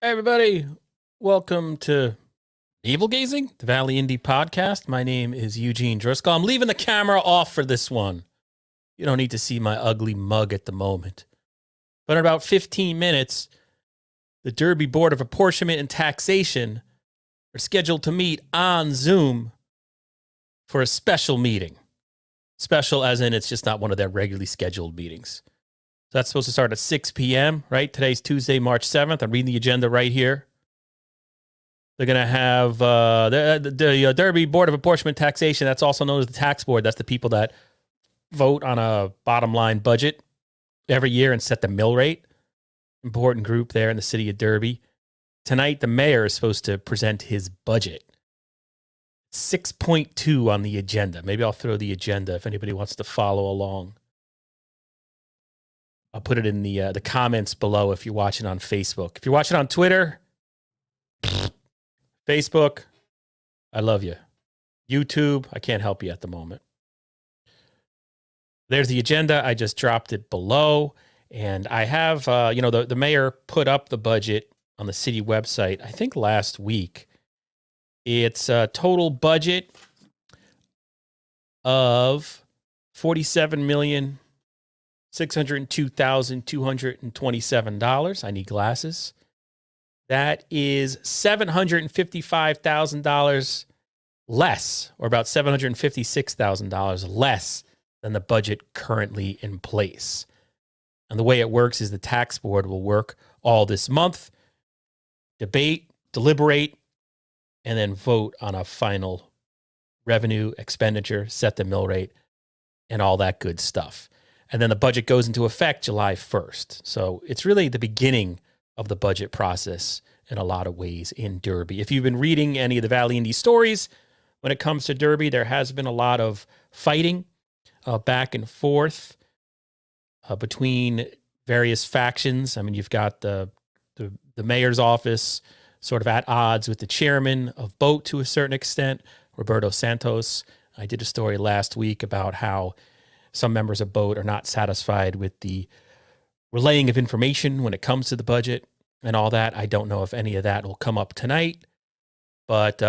Hey everybody, welcome to Navel Gazing, the Valley Indy podcast. My name is Eugene Driscoll. I'm leaving the camera off for this one. You don't need to see my ugly mug at the moment. But in about 15 minutes, the Derby Board of Apportionment and Taxation are scheduled to meet on Zoom for a special meeting. Special as in it's just not one of their regularly scheduled meetings. So that's supposed to start at 6 p.m., right? Today's Tuesday, March 7th. I'm reading the agenda right here. They're going to have the Derby Board of Apportionment Taxation. That's also known as the tax board. That's the people that vote on a bottom line budget every year and set the mill rate. Important group there in the city of Derby. Tonight, the mayor is supposed to present his budget. 6.2 on the agenda. Maybe I'll throw the agenda if anybody wants to follow along. I'll put it in the comments below if you're watching on Facebook. If you're watching on Twitter, Facebook, I love you. YouTube, I can't help you at the moment. There's the agenda. I just dropped it below. And I have, the mayor put up the budget on the city website, I think last week. It's a total budget of $47,602,227. I need glasses. That is $755,000 less, or about $756,000 less than the budget currently in place. And the way it works is the tax board will work all this month, debate, deliberate, and then vote on a final revenue, expenditure, set the mill rate, and all that good stuff. And then the budget goes into effect July 1st. So it's really the beginning of the budget process in a lot of ways in Derby. If you've been reading any of the Valley Indy stories, when it comes to Derby, there has been a lot of fighting back and forth between various factions. I mean, you've got the mayor's office sort of at odds with the chairman of BOAT to a certain extent, Roberto Santos. I did a story last week about how some members of BOAT are not satisfied with the relaying of information when it comes to the budget and all that. I don't know if any of that will come up tonight. But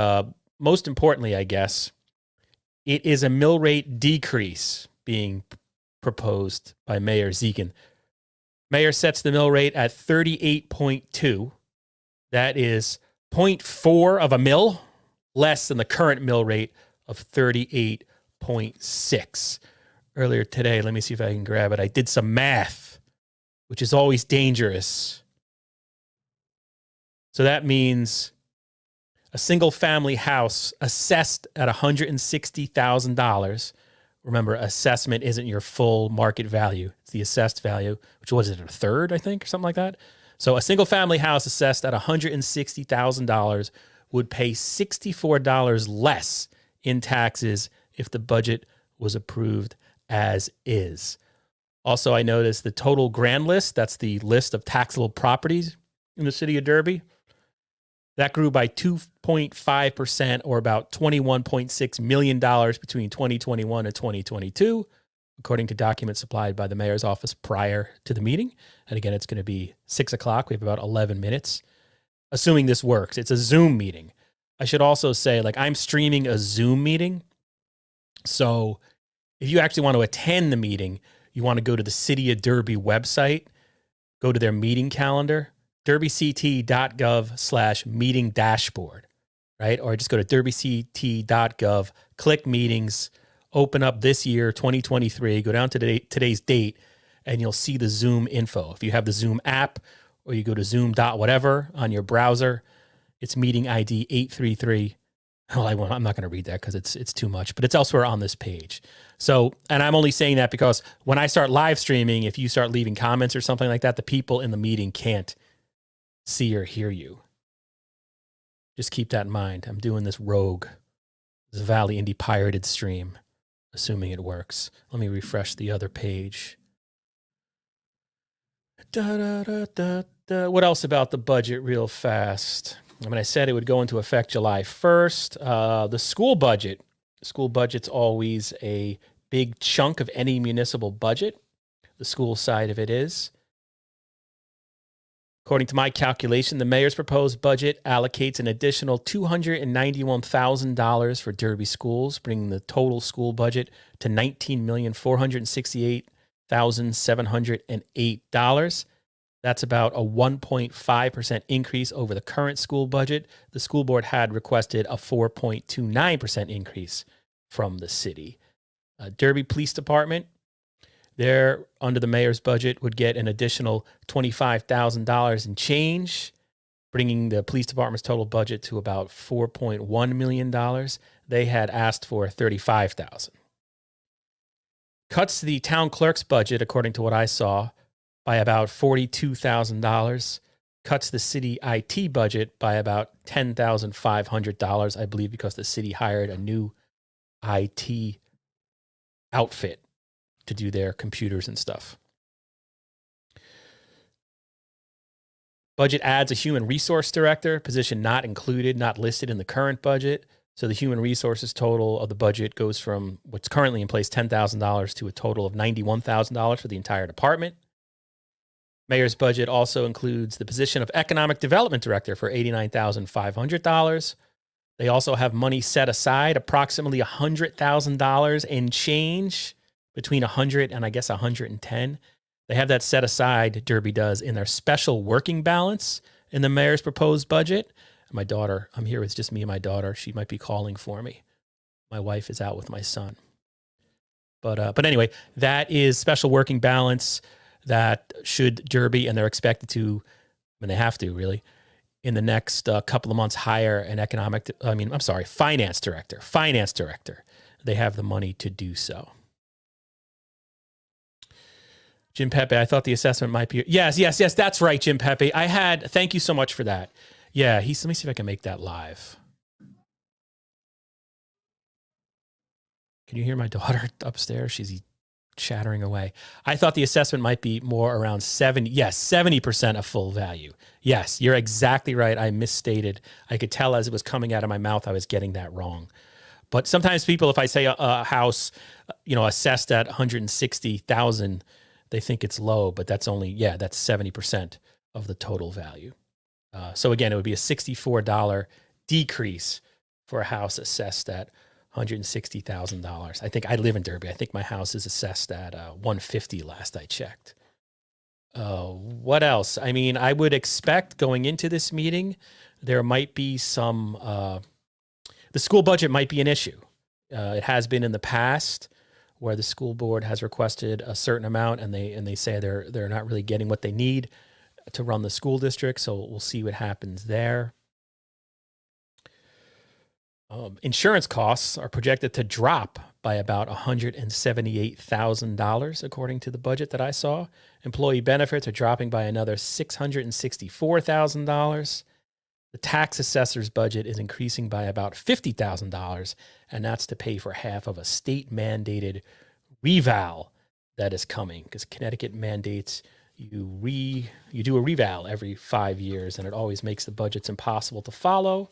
most importantly, I guess, it is a mill rate decrease being proposed by Mayor Dziekan. Mayor sets the mill rate at 38.2. That is 0.4 of a mill, less than the current mill rate of 38.6. Earlier today, let me see if I can grab it. I did some math, which is always dangerous. So that means a single family house assessed at $160,000. Remember, assessment isn't your full market value. It's the assessed value, which was it, a third, I think, or something like that. So a single family house assessed at $160,000 would pay $64 less in taxes if the budget was approved as is. Also, I noticed the total grand list, that's the list of taxable properties in the city of Derby, that grew by 2.5%, or about $21.6 million between 2021 and 2022, according to documents supplied by the mayor's office prior to the meeting. And again, it's going to be 6 o'clock. We have about 11 minutes, assuming this works. It's a Zoom meeting. I should also say, I'm streaming a Zoom meeting. So if you actually want to attend the meeting, you want to go to the City of Derby website, go to their meeting calendar, derbyct.gov/meeting dashboard, right? Or just go to derbyct.gov, click meetings, open up this year, 2023, go down to today's date, and you'll see the Zoom info. If you have the Zoom app, or you go to zoom.whatever on your browser, it's meeting ID 833. Well, I'm not going to read that because it's too much, but it's elsewhere on this page. So, and I'm only saying that because when I start live streaming, if you start leaving comments or something like that, the people in the meeting can't see or hear you. Just keep that in mind. I'm doing this rogue, this Valley Indy pirated stream, assuming it works. Let me refresh the other page. What else about the budget real fast? I mean, I said it would go into effect July 1st. The school budget. School budget's always a big chunk of any municipal budget. The school side of it is. According to my calculation, the mayor's proposed budget allocates an additional $291,000 for Derby schools, bringing the total school budget to $19,468,708. That's about a 1.5% increase over the current school budget. The school board had requested a 4.29% increase from the city. Derby Police Department, they're under the mayor's budget, would get an additional $25,000 in change, bringing the police department's total budget to about $4.1 million. They had asked for $35,000. Cuts the town clerk's budget, according to what I saw, by about $42,000. Cuts the city IT budget by about $10,500, I believe, because the city hired a new IT outfit to do their computers and stuff. Budget adds a human resource director, position not included, not listed in the current budget. So the human resources total of the budget goes from what's currently in place, $10,000, to a total of $91,000 for the entire department. Mayor's budget also includes the position of economic development director for $89,500. They also have money set aside, approximately $100,000 in change, between 100 and I guess 110. They have that set aside, Derby does, in their special working balance in the mayor's proposed budget. My daughter, I'm here with just me and my daughter. She might be calling for me. My wife is out with my son. But anyway, that is special working balance that should Derby, and they're expected to, and they have to really, in the next couple of months, hire an finance director. They have the money to do so. Jim Pepe, I thought the assessment might be... Yes, that's right, Jim Pepe. Thank you so much for that. Yeah, let me see if I can make that live. Can you hear my daughter upstairs? She's chattering away. I thought the assessment might be more around 70% of full value. Yes, you're exactly right. I misstated. I could tell as it was coming out of my mouth, I was getting that wrong. But sometimes people, if I say a house, assessed at $160,000, they think it's low, but that's 70% of the total value. So again, it would be a $64 decrease for a house assessed at $160,000. I think I live in Derby. I think my house is assessed at $150 last I checked. What else? I mean, I would expect going into this meeting, there might be some, the school budget might be an issue. It has been in the past, where the school board has requested a certain amount and they say they're not really getting what they need to run the school district. So we'll see what happens there. Insurance costs are projected to drop by about $178,000, according to the budget that I saw. Employee benefits are dropping by another $664,000. The tax assessor's budget is increasing by about $50,000, and that's to pay for half of a state-mandated reval that is coming, because Connecticut mandates you do a reval every 5 years, and it always makes the budgets impossible to follow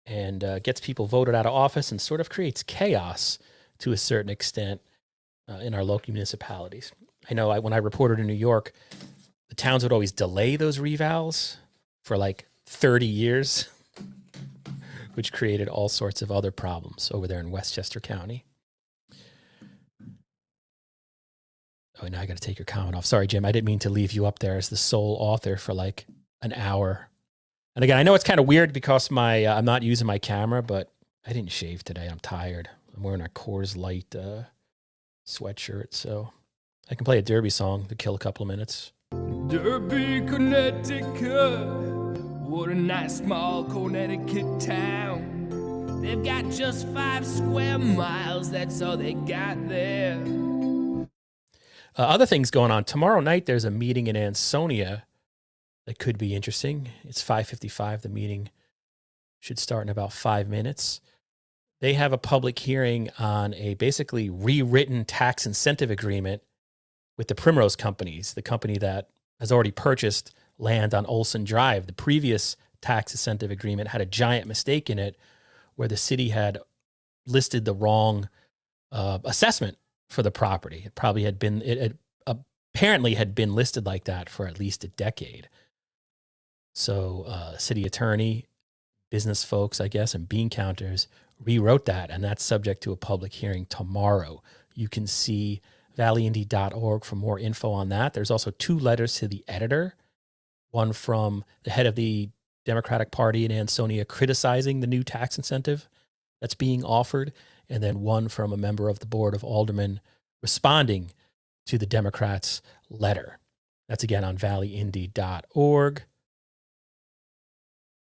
and gets people voted out of office and sort of creates chaos to a certain extent in our local municipalities. I know when I reported in New York, the towns would always delay those revals for like 30 years, which created all sorts of other problems over there in Westchester County. Oh, now I got to take your comment off. Sorry, Jim. I didn't mean to leave you up there as the sole author for like an hour. And again, I know it's kind of weird because I'm not using my camera, but I didn't shave today. I'm tired. I'm wearing a Coors Light sweatshirt, so I can play a Derby song to kill a couple of minutes. Derby, Connecticut. What a nice small Connecticut town. They've got just 5 square miles. That's all they got there. Other things going on. Tomorrow night, there's a meeting in Ansonia that could be interesting. It's 5:55. The meeting should start in about 5 minutes. They have a public hearing on a basically rewritten tax incentive agreement with the Primrose companies, the company that has already purchased land on Olson Drive. The previous tax incentive agreement had a giant mistake in it where the city had listed the wrong assessment for the property. It apparently had been listed like that for at least a decade. So city attorney, business folks, I guess, and bean counters rewrote that, and that's subject to a public hearing tomorrow. You can see valleyindy.org for more info on that. There's also 2 letters to the editor, one from the head of the Democratic Party in Ansonia criticizing the new tax incentive that's being offered, and then one from a member of the Board of Aldermen responding to the Democrats' letter. That's again on valleyindy.org.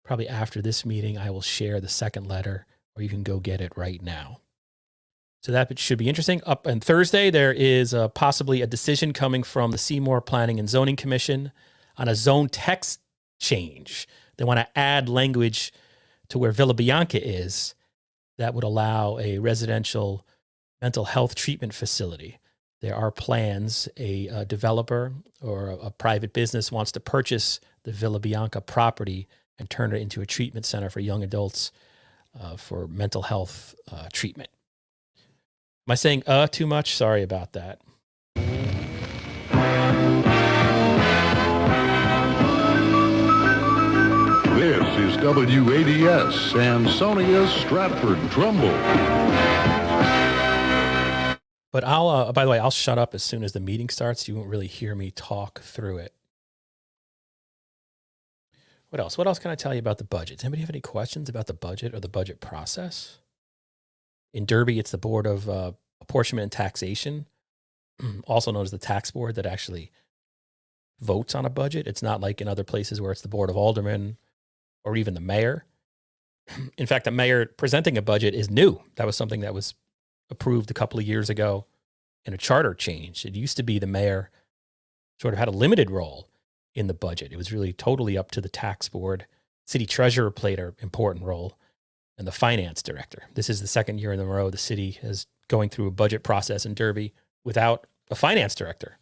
Probably after this meeting, I will share the second letter, or you can go get it right now. So that should be interesting. Up on Thursday, there is possibly a decision coming from the Seymour Planning and Zoning Commission on a zone text change. They want to add language to where Villa Bianca is that would allow a residential mental health treatment facility. There are plans. A developer or a private business wants to purchase the Villa Bianca property and turn it into a treatment center for young adults for mental health treatment. Am I saying too much? Sorry about that. This is WADS, Ansonia, Stratford, Trumbull. But I'll, by the way, I'll shut up as soon as the meeting starts. You won't really hear me talk through it. What else? What else can I tell you about the budget? Does anybody have any questions about the budget or the budget process? In Derby, it's the Board of Apportionment and Taxation, also known as the tax board, that actually votes on a budget. It's not like in other places where it's the Board of Aldermen or even the mayor. In fact, the mayor presenting a budget is new. That was something that was approved a couple of years ago in a charter change. It used to be the mayor sort of had a limited role in the budget. It was really totally up to the tax board. City treasurer played an important role, and the finance director. This is the second year in a row the city is going through a budget process in Derby without a finance director.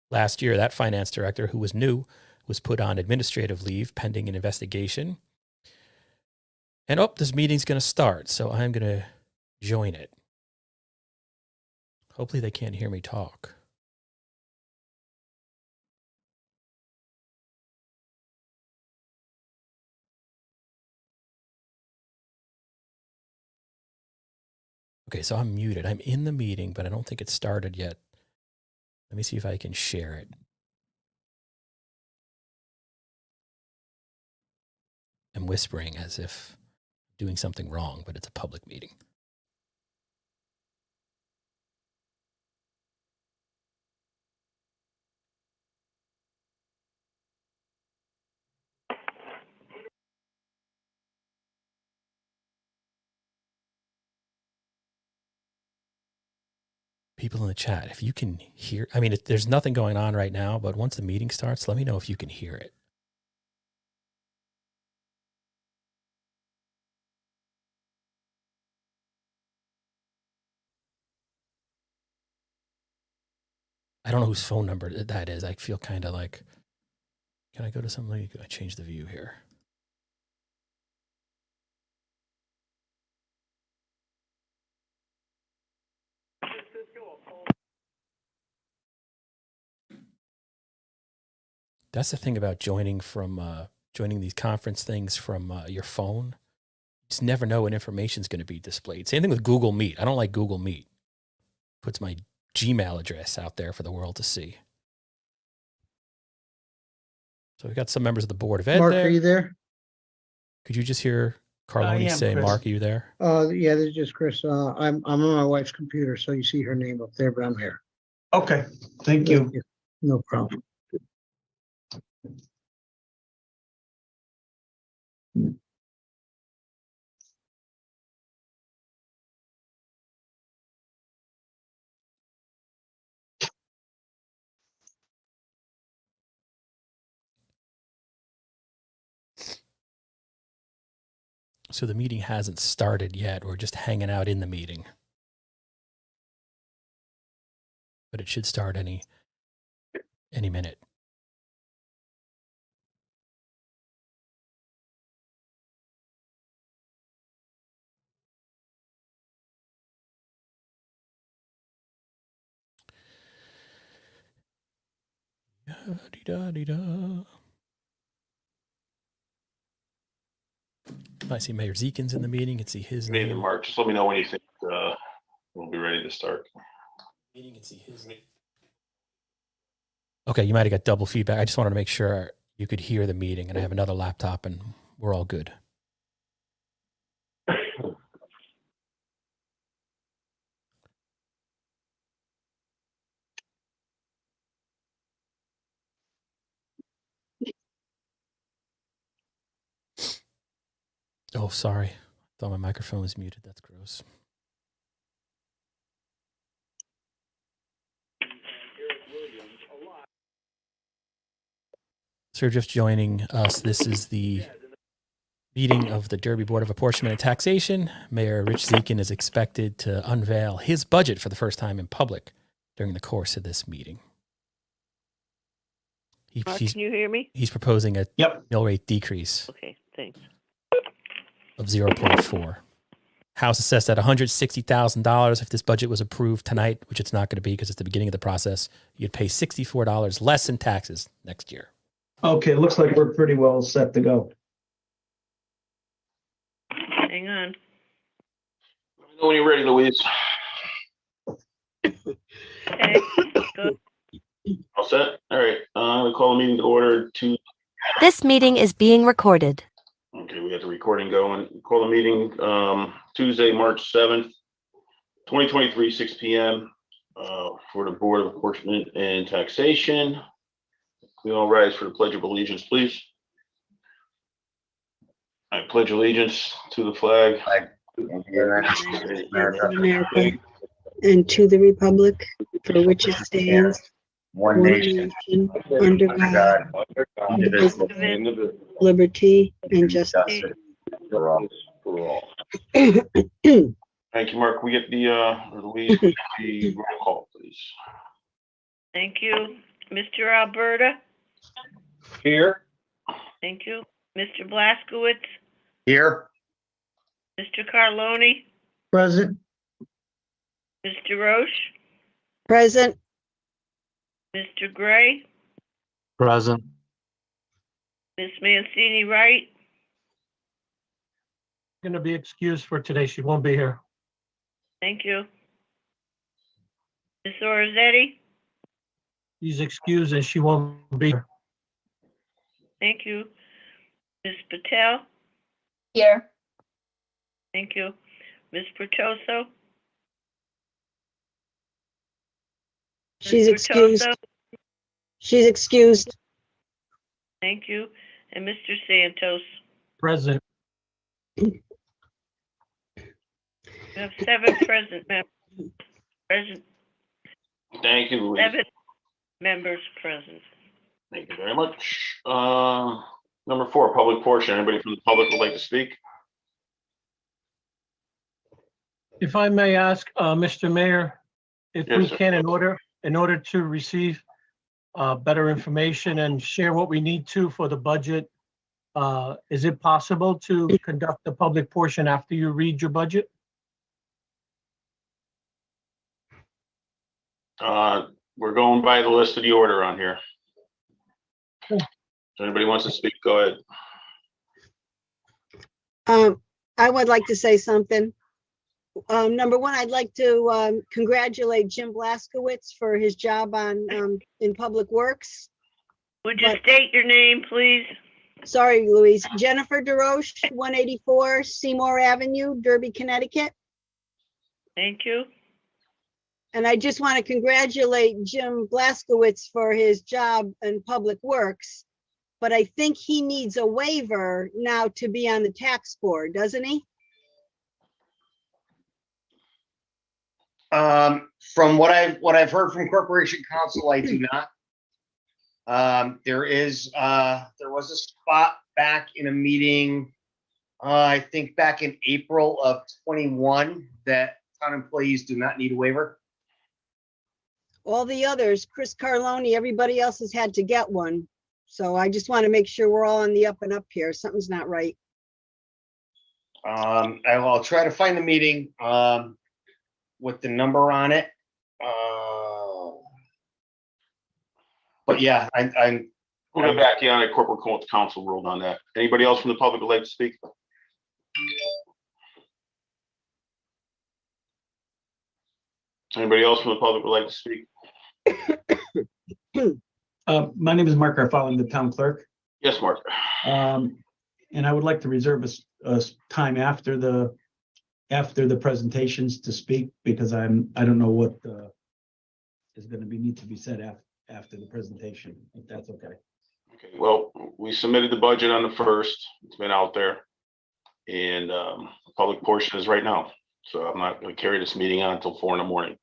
Last year, that finance director, who was new, was put on administrative leave pending an investigation. And this meeting's going to start, so I'm going to join it. Hopefully they can't hear me talk. Okay, so I'm muted. I'm in the meeting, but I don't think it's started yet. Let me see if I can share it. I'm whispering as if doing something wrong, but it's a public meeting. People in the chat, if you can hear, I mean, there's nothing going on right now, but once the meeting starts, let me know if you can hear it. I don't know whose phone number that is. I feel kind of like, can I go to something? Can I change the view here? That's the thing about joining these conference things from your phone. You just never know when information is going to be displayed. Same thing with Google Meet. I don't like Google Meet. Puts my Gmail address out there for the world to see. So we've got some members of the Board of Ed Mark, there. are you there? Could you just hear Carloni say, Chris. Mark, are you there? Yeah, this is just Chris. I'm on my wife's computer, so you see her name up there, but I'm here. Okay, thank you. No problem. So the meeting hasn't started yet. We're just hanging out in the meeting. But it should start any minute. Da-dee-da-dee-da. I see Mayor Dziekan's in the meeting. You can see his Neither, name. Mark. Just let me know when you think we'll be ready to start. You can see his name. Okay, you might have got double feedback. I just wanted to make sure you could hear the meeting, and I have another laptop, and we're all good. Oh, sorry. I thought my microphone was muted. That's gross. So if you're just joining us, this is the meeting of the Derby Board of Apportionment and Taxation. Mayor Rich Dziekan is expected to unveil his budget for the first time in public during the course of this meeting. Mark, can you hear me? He's proposing a mill rate decrease Okay, thanks. of 0.4. House assessed at $160,000. If this budget was approved tonight, which it's not going to be because it's the beginning of the process, you'd pay $64 less in taxes next year. Okay, looks like we're pretty well set to go. Hang on. Let me know when you're ready, Louise. Okay, go. All set? All right. We call the meeting to order to. This meeting is being recorded. Okay, we got the recording going. Call the meeting Tuesday, March 7th, 2023, 6 p.m. For the Board of Apportionment and Taxation. We all rise for the Pledge of Allegiance, please. I pledge allegiance to the flag of America and to the republic for which it stands, one nation, under God, indivisible, liberty and justice for all. Thank you, Mark. We get Louise, we get the roll call, please. Thank you. Mr. Alberta? Here. Thank you. Mr. Blaskowitz? Here. Mr. Carloni? Present. Mr. Roche? Present. Mr. Gray? Present. Ms. Mancini Wright? Going to be excused for today. She won't be here. Thank you. Ms. Orizzetti? She's excused and she won't be here. Thank you. Ms. Patel? Here. Thank you. Ms. Pertoso? She's Ms. excused. Pertoso? She's excused. Thank you. And Mr. Santos? Present. We have 7 present members. Present. Thank you, Louise. 7 members present. Thank you very much. Number 4, public portion. Anybody from the public would like to speak? If I may ask, Mr. Mayor, if Yes, we sir. can, in order to receive better information and share what we need to for the budget, is it possible to conduct the public portion after you read your budget? We're going by the list of the order on here. Sure. If anybody wants to speak, go ahead. I would like to say something. Number one, I'd like to congratulate Jim Blaskowitz for his job on in Public Works. Would you state your name, please? Sorry, Louise. Jennifer DeRoche, 184 Seymour Avenue, Derby, Connecticut. Thank you. And I just want to congratulate Jim Blaskowitz for his job in Public Works. But I think he needs a waiver now to be on the tax board, doesn't he? From what I've heard from Corporation Counsel, I do not. There was a spot back in a meeting, I think back in April of 21, that town employees do not need a waiver. All the others, Chris Carloni, everybody else has had to get one. So I just want to make sure we're all on the up and up here. Something's not right. I'll try to find the meeting with the number on it. But yeah, We'll get back to you on a corporate council ruled on that. Anybody else from the public would like to speak? Anybody else from the public would like to speak? My name is Mark Garfal, I'm the town clerk. Yes, Mark. And I would like to reserve a time after the presentations to speak, because I don't know what is going to need to be said after the presentation, if that's okay. Okay, well, we submitted the budget on the 1st. It's been out there. And the public portion is right now. So I'm not going to carry this meeting on until 4 in the morning.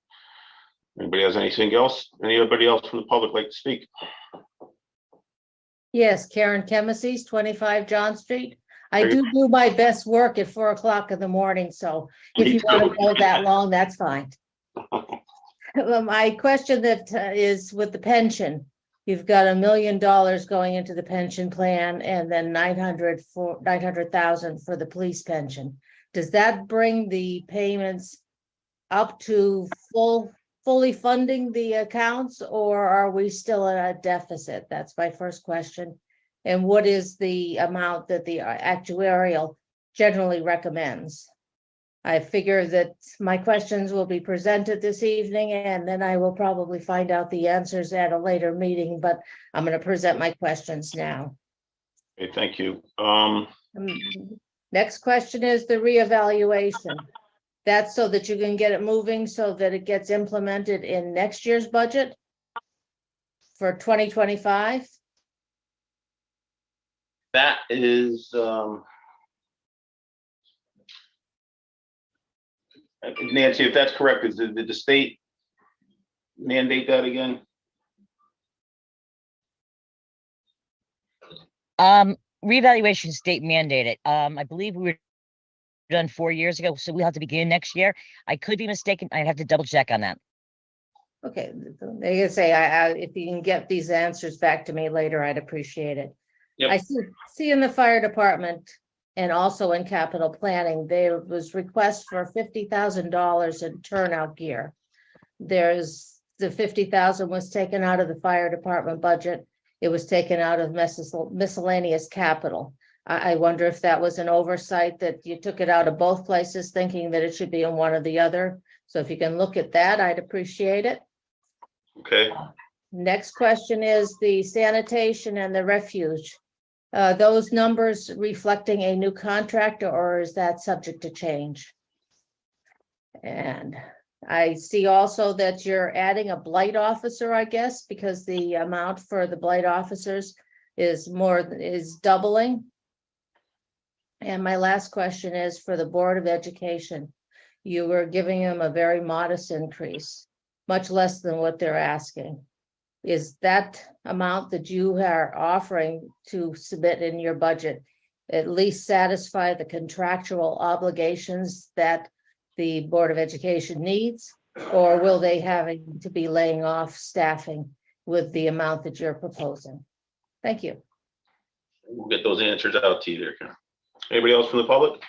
Anybody has anything else? Anybody else from the public like to speak? Yes, Karen Chemises, 25 John Street. I There you do my best work at 4 o'clock in the morning, so if Me you want too. to go that long, that's fine. My question that is with the pension, you've got $1 million going into the pension plan and then 900,000 for the police pension. Does that bring the payments up to fully funding the accounts, or are we still in a deficit? That's my first question. And what is the amount that the actuarial generally recommends? I figure that my questions will be presented this evening, and then I will probably find out the answers at a later meeting, but I'm going to present my questions now. Okay, thank you. Next question is the reevaluation. That's so that you can get it moving so that it gets implemented in next year's budget for 2025. That is, Nancy, if that's correct, did the state mandate that again? Reevaluation state mandated. I believe we were done 4 years ago, so we'll have to begin next year. I could be mistaken. I'd have to double check on that. Okay, they can say, if you can get these answers back to me later, I'd appreciate it. Yep. I see in the fire department and also in capital planning, there was request for $50,000 in turnout gear. There's the $50,000 was taken out of the fire department budget. It was taken out of miscellaneous capital. I wonder if that was an oversight, that you took it out of both places thinking that it should be in one or the other. So if you can look at that, I'd appreciate it. Okay. Next question is the sanitation and the refuge. Those numbers reflecting a new contract, or is that subject to change? And I see also that you're adding a blight officer, I guess, because the amount for the blight officers is doubling. And my last question is for the Board of Education. You were giving them a very modest increase, much less than what they're asking. Is that amount that you are offering to submit in your budget at least satisfy the contractual obligations that the Board of Education needs? Or will they having to be laying off staffing with the amount that you're proposing? Thank you. We'll get those answers out to you there, Karen. Anybody else from the public?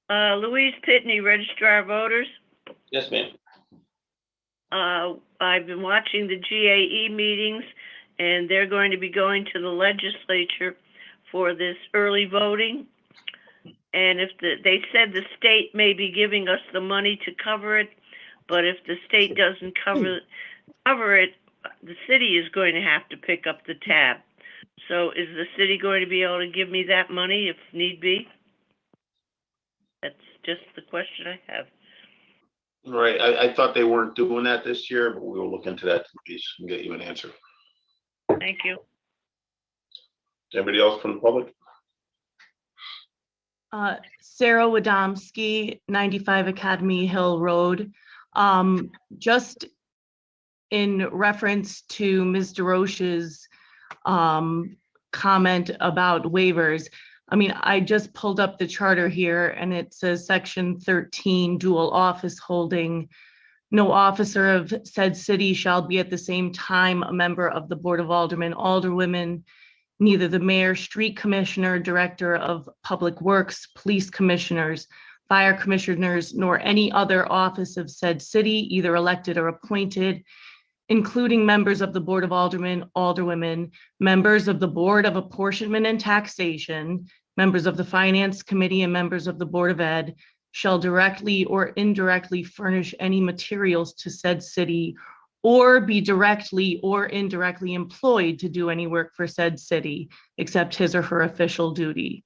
Louise Pitney, Registrar of Voters. Yes, ma'am. I've been watching the GAE meetings, and they're going to be going to the legislature for this early voting. And if they said the state may be giving us the money to cover it, but if the state doesn't cover it, the city is going to have to pick up the tab. So is the city going to be able to give me that money if need be? That's just the question I have. Right. I thought they weren't doing that this year, but we will look into that and get you an answer. Thank you. Anybody else from the public? Sarah Wadomski, 95 Academy Hill Road. Just in reference to Ms. DeRoche's comment about waivers, I mean, I just pulled up the charter here and it says section 13, dual office holding. No officer of said city shall be at the same time a member of the Board of Aldermen, Alderwomen, neither the mayor, street commissioner, director of public works, police commissioners, fire commissioners, nor any other office of said city, either elected or appointed, including members of the Board of Aldermen, Alderwomen, members of the Board of Apportionment and Taxation, members of the Finance Committee, and members of the Board of Ed, shall directly or indirectly furnish any materials to said city or be directly or indirectly employed to do any work for said city, except his or her official duty.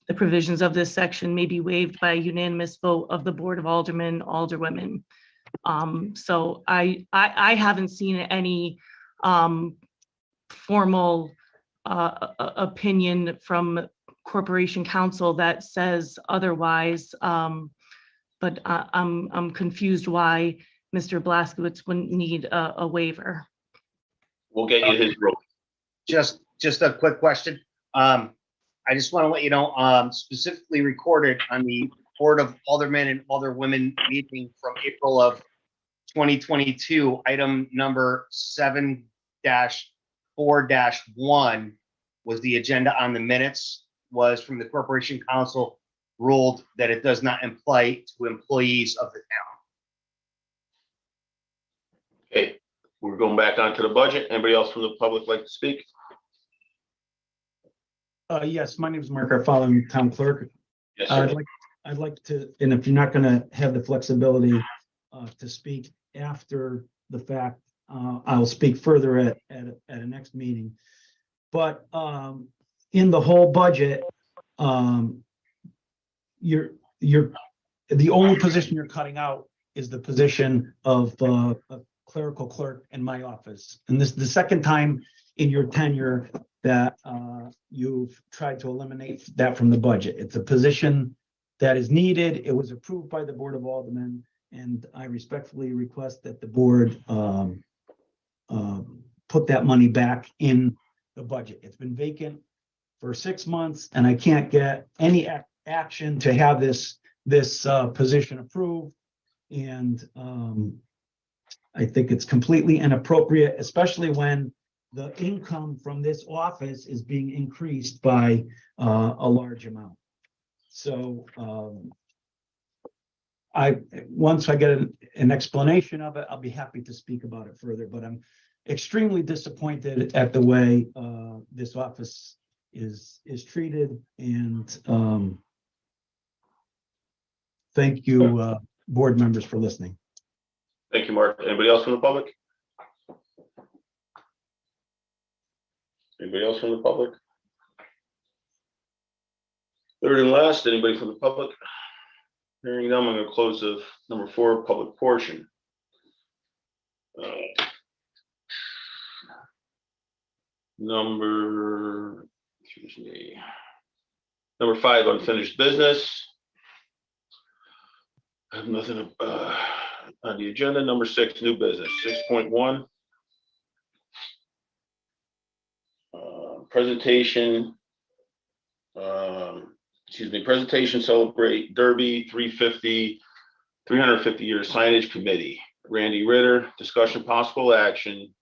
The provisions of this section may be waived by a unanimous vote of the Board of Aldermen, Alderwomen. So I haven't seen any formal opinion from Corporation Counsel that says otherwise. But I'm confused why Mr. Blaskowitz wouldn't need a waiver. We'll get you his role. Just a quick question. I just want to let you know, specifically recorded on the Board of Aldermen and Alderwomen meeting from April of 2022, item number 7-4-1 was the agenda on the minutes, was from the Corporation Counsel, ruled that it does not apply to employees of the town. Okay, we're going back onto the budget. Anybody else from the public like to speak? Yes, my name is Mark Arfalo, town clerk. Yes, sir. I'd like to, and if you're not going to have the flexibility to speak after the fact, I'll speak further at a next meeting. But in the whole budget, you're the only position you're cutting out is the position of a clerical clerk in my office, and this is the second time in your tenure that you've tried to eliminate that from the budget. It's a position that is needed. It was approved by the Board of Aldermen, and I respectfully request that the board put that money back in the budget. It's been vacant for 6 months, and I can't get any action to have this position approved. And I think it's completely inappropriate, especially when the income from this office is being increased by a large amount. So once I get an explanation of it, I'll be happy to speak about it further, but I'm extremely disappointed at the way this office is treated. And thank you, board members, for listening. Thank you, Mark. Anybody else from the public? Anybody else from the public? Third and last, anybody from the public? Hearing none, I'm going to close the number 4 public portion. Number 5, unfinished business. I have nothing on the agenda. Number 6, new business. 6.1. Presentation. Presentation celebrate Derby 350 year signage committee. Randy Ritter, discussion possible action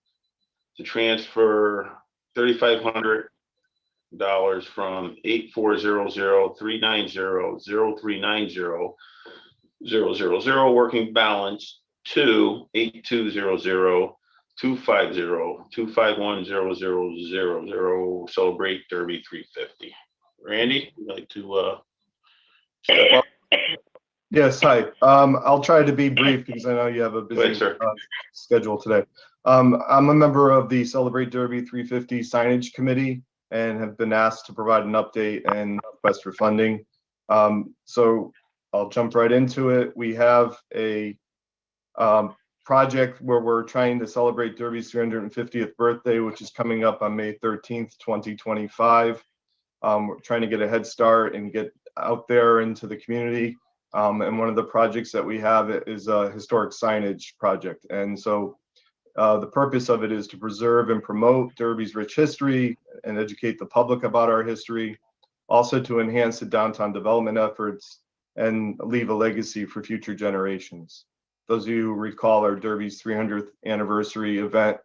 to transfer $3,500 from 8400-390-0390-000 working balance to 8200-250-251-0000 celebrate Derby 350. Randy, would you like to step up? Yes, hi. I'll try to be brief because I know you have a busy schedule today. I'm a member of the Celebrate Derby 350 signage committee and have been asked to provide an update and request for funding. So I'll jump right into it. We have a project where we're trying to celebrate Derby's 350th birthday, which is coming up on May 13th, 2025. We're trying to get a head start and get out there into the community. And one of the projects that we have is a historic signage project. And so the purpose of it is to preserve and promote Derby's rich history and educate the public about our history, also to enhance the downtown development efforts and leave a legacy for future generations. Those of you who recall our Derby's 300th anniversary event,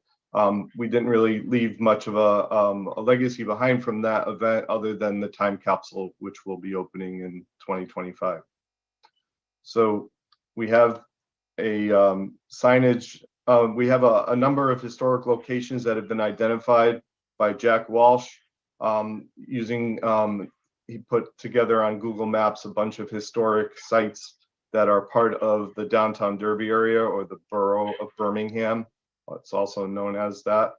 we didn't really leave much of a legacy behind from that event other than the time capsule, which will be opening in 2025. So we have a signage, we have a number of historic locations that have been identified by Jack Walsh using he put together on Google Maps a bunch of historic sites that are part of the downtown Derby area or the borough of Birmingham. It's also known as that.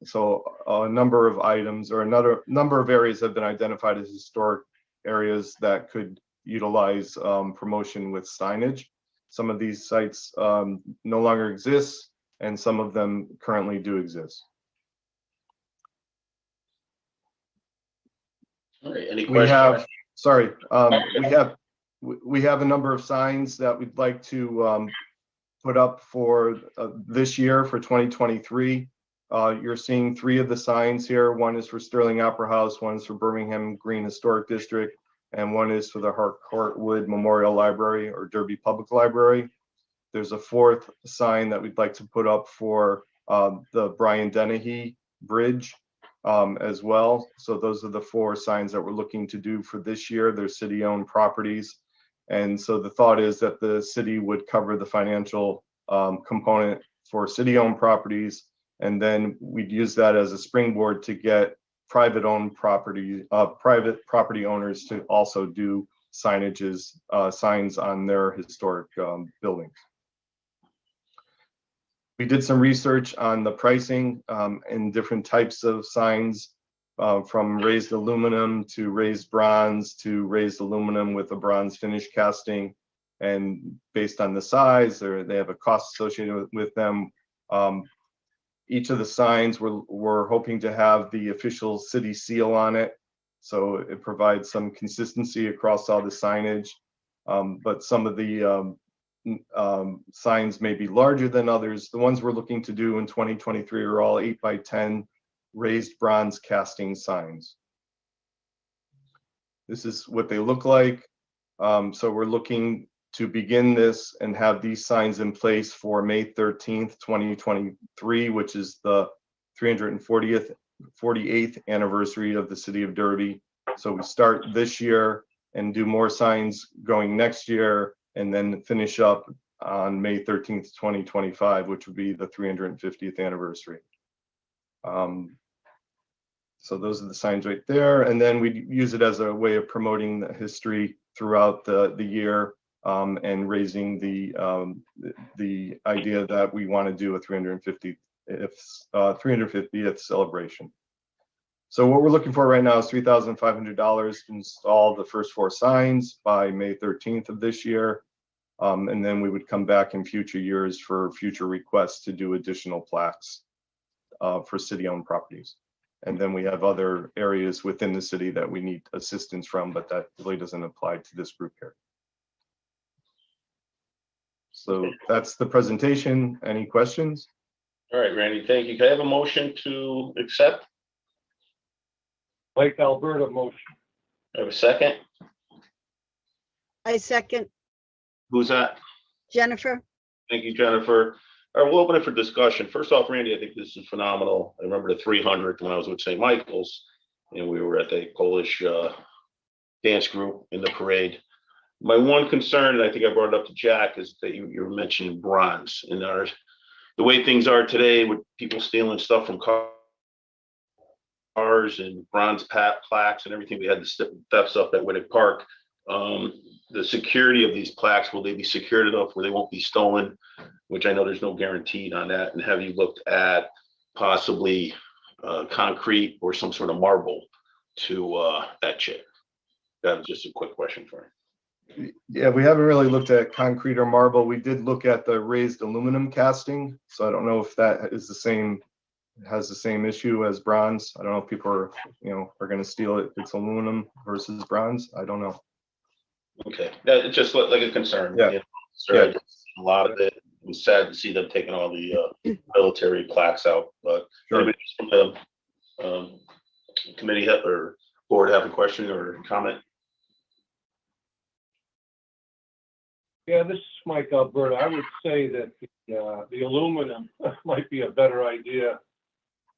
So a number of items or another number of areas have been identified as historic areas that could utilize promotion with signage. Some of these sites no longer exist, and some of them currently do exist. All right, any We questions? we have a number of signs that we'd like to put up for this year for 2023. You're seeing 3 of the signs here. One is for Sterling Opera House, one is for Birmingham Green Historic District, and one is for the Harcourt Wood Memorial Library or Derby Public Library. There's a 4th sign that we'd like to put up for the Brian Dennehy Bridge as well. So those are the 4 signs that we're looking to do for this year. They're city-owned properties. And so the thought is that the city would cover the financial component for city-owned properties, and then we'd use that as a springboard to get private property owners to also do signs on their historic buildings. We did some research on the pricing and different types of signs, from raised aluminum to raised bronze to raised aluminum with a bronze finish casting. And based on the size, they have a cost associated with them. Each of the signs we're hoping to have the official city seal on it, so it provides some consistency across all the signage. But some of the signs may be larger than others. The ones we're looking to do in 2023 are all 8x10 raised bronze casting signs. This is what they look like. So we're looking to begin this and have these signs in place for May 13th, 2023, which is the 348th anniversary of the city of Derby. So we start this year and do more signs going next year, and then finish up on May 13th, 2025, which would be the 350th anniversary. So those are the signs right there. And then we use it as a way of promoting the history throughout the year, and raising the idea that we want to do a 350th celebration. So what we're looking for right now is $3,500 to install the first 4 signs by May 13th of this year. And then we would come back in future years for future requests to do additional plaques for city-owned properties. And then we have other areas within the city that we need assistance from, but that really doesn't apply to this group here. So that's the presentation. Any questions? All right, Randy, thank you. Can I have a motion to accept? Lake Alberta motion. I have a second. I second. Who's that? Jennifer. Thank you, Jennifer. All right, we'll open it for discussion. First off, Randy, I think this is phenomenal. I remember the 300 when I was with St. Michael's, and we were at the Polish dance group in the parade. My one concern, and I think I brought it up to Jack, is that you were mentioning bronze. And the way things are today with people stealing stuff from cars and bronze plaques and everything, we had the thefts up at Whittick Park. The security of these plaques, will they be secured enough where they won't be stolen? Which I know there's no guarantee on that. And have you looked at possibly concrete or some sort of marble to etch it? That was just a quick question for you. Yeah, we haven't really looked at concrete or marble. We did look at the raised aluminum casting. So I don't know if that is has the same issue as bronze. I don't know if people are going to steal it if it's aluminum versus bronze. I don't know. Okay, it just looked like a concern. Yeah. A lot of it. It was sad to see them taking all the military plaques out. But anybody from the committee or board have a question or comment? Yeah, this is Mike Alberta. I would say that the aluminum might be a better idea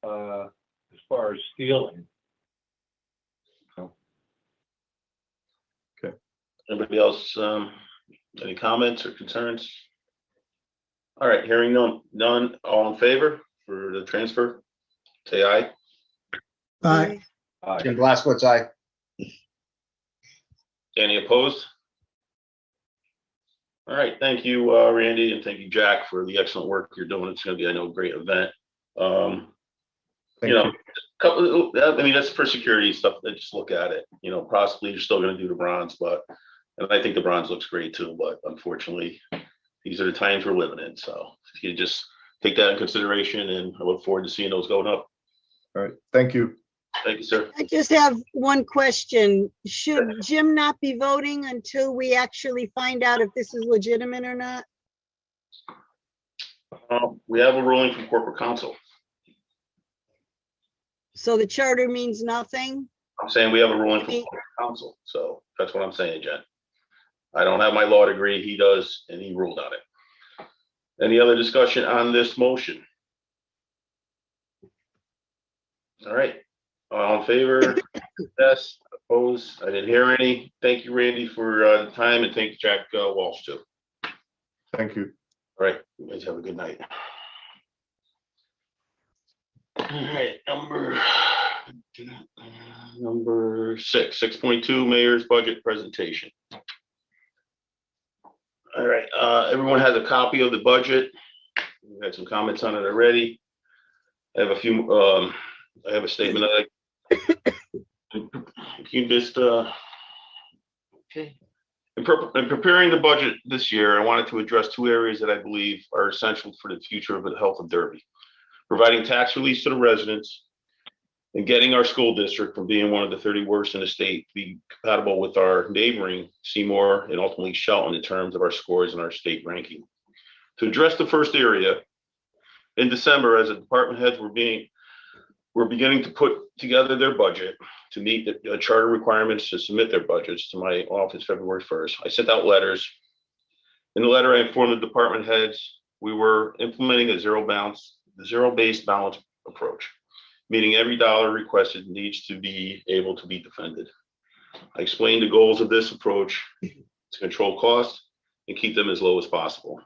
as far as stealing. Okay. Anybody else? Any comments or concerns? All right, hearing none. All in favor for the transfer? Say aye. Aye. Jim Glasswood's aye. Any opposed? All right, thank you, Randy, and thank you, Jack, for the excellent work you're doing. It's going to be, I know, a great event. Thank you. I mean, that's for security stuff. They just look at it. Possibly you're still going to do the bronze, and I think the bronze looks great too. But unfortunately, these are the times we're living in. So if you just take that in consideration, and I look forward to seeing those going up. All right. Thank you. Thank you, sir. I just have one question. Should Jim not be voting until we actually find out if this is legitimate or not? We have a ruling from corporate counsel. So the charter means nothing? I'm saying we have a ruling from corporate counsel. So that's what I'm saying, Jen. I don't have my law degree. He does, and he ruled on it. Any other discussion on this motion? All right. All in favor? Yes. Opposed? I didn't hear any. Thank you, Randy, for the time, and thank you, Jack Walsh, too. Thank you. All right. You guys have a good night. All right. Number 6.2, Mayor's Budget Presentation. All right. Everyone has a copy of the budget. We've had some comments on it already. I have a few. I have a statement that you just okay. In preparing the budget this year, I wanted to address two areas that I believe are essential for the future of the health of Derby: providing tax relief to the residents and getting our school district from being one of the 30 worst in the state to be compatible with our neighboring Seymour and ultimately Shelton in terms of our scores and our state ranking. To address the first area, in December, as the department heads were beginning to put together their budget to meet the charter requirements to submit their budgets to my office February 1st. I sent out letters. In the letter, I informed the department heads we were implementing a zero-based balance approach, meaning every dollar requested needs to be able to be defended. I explained the goals of this approach to control costs and keep them as low as possible.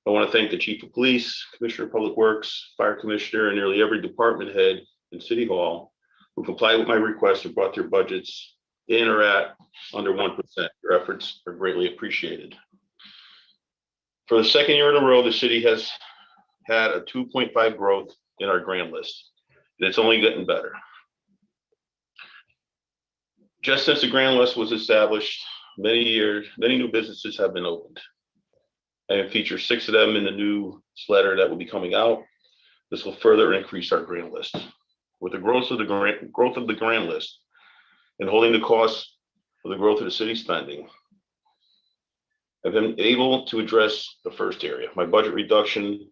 I want to thank the Chief of Police, Commissioner of Public Works, Fire Commissioner, and nearly every department head in City Hall who complied with my request and brought their budgets in or at under 1%. Your efforts are greatly appreciated. For the second year in a row, the city has had a 2.5 growth in our grant list, and it's only getting better. Just since the grant list was established, many new businesses have been opened. I have featured 6 of them in the newsletter that will be coming out. This will further increase our grant list. With the growth of the grant list and holding the costs of the growth of the city spending, I've been able to address the first area, my budget reduction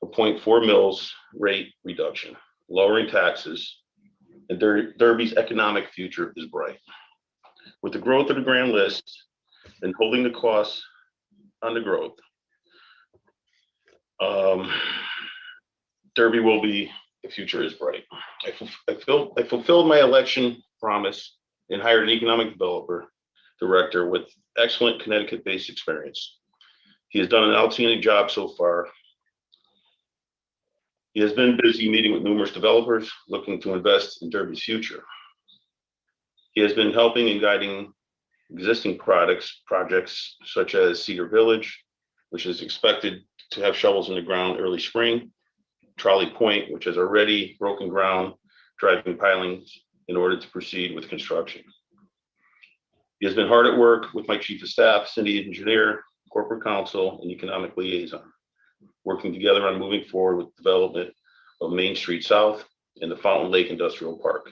of 0.4 mils rate reduction, lowering taxes, and Derby's economic future is bright. With the growth of the grant list and holding the costs on the growth, Derby will be, the future is bright. I fulfilled my election promise and hired an economic developer director with excellent Connecticut-based experience. He has done an outstanding job so far. He has been busy meeting with numerous developers looking to invest in Derby's future. He has been helping and guiding existing projects such as Cedar Village, which is expected to have shovels in the ground early spring, Trolley Point, which has already broken ground, driving pilings in order to proceed with construction. He has been hard at work with my chief of staff, city engineer, corporate counsel, and economic liaison, working together on moving forward with development of Main Street South and the Fountain Lake Industrial Park,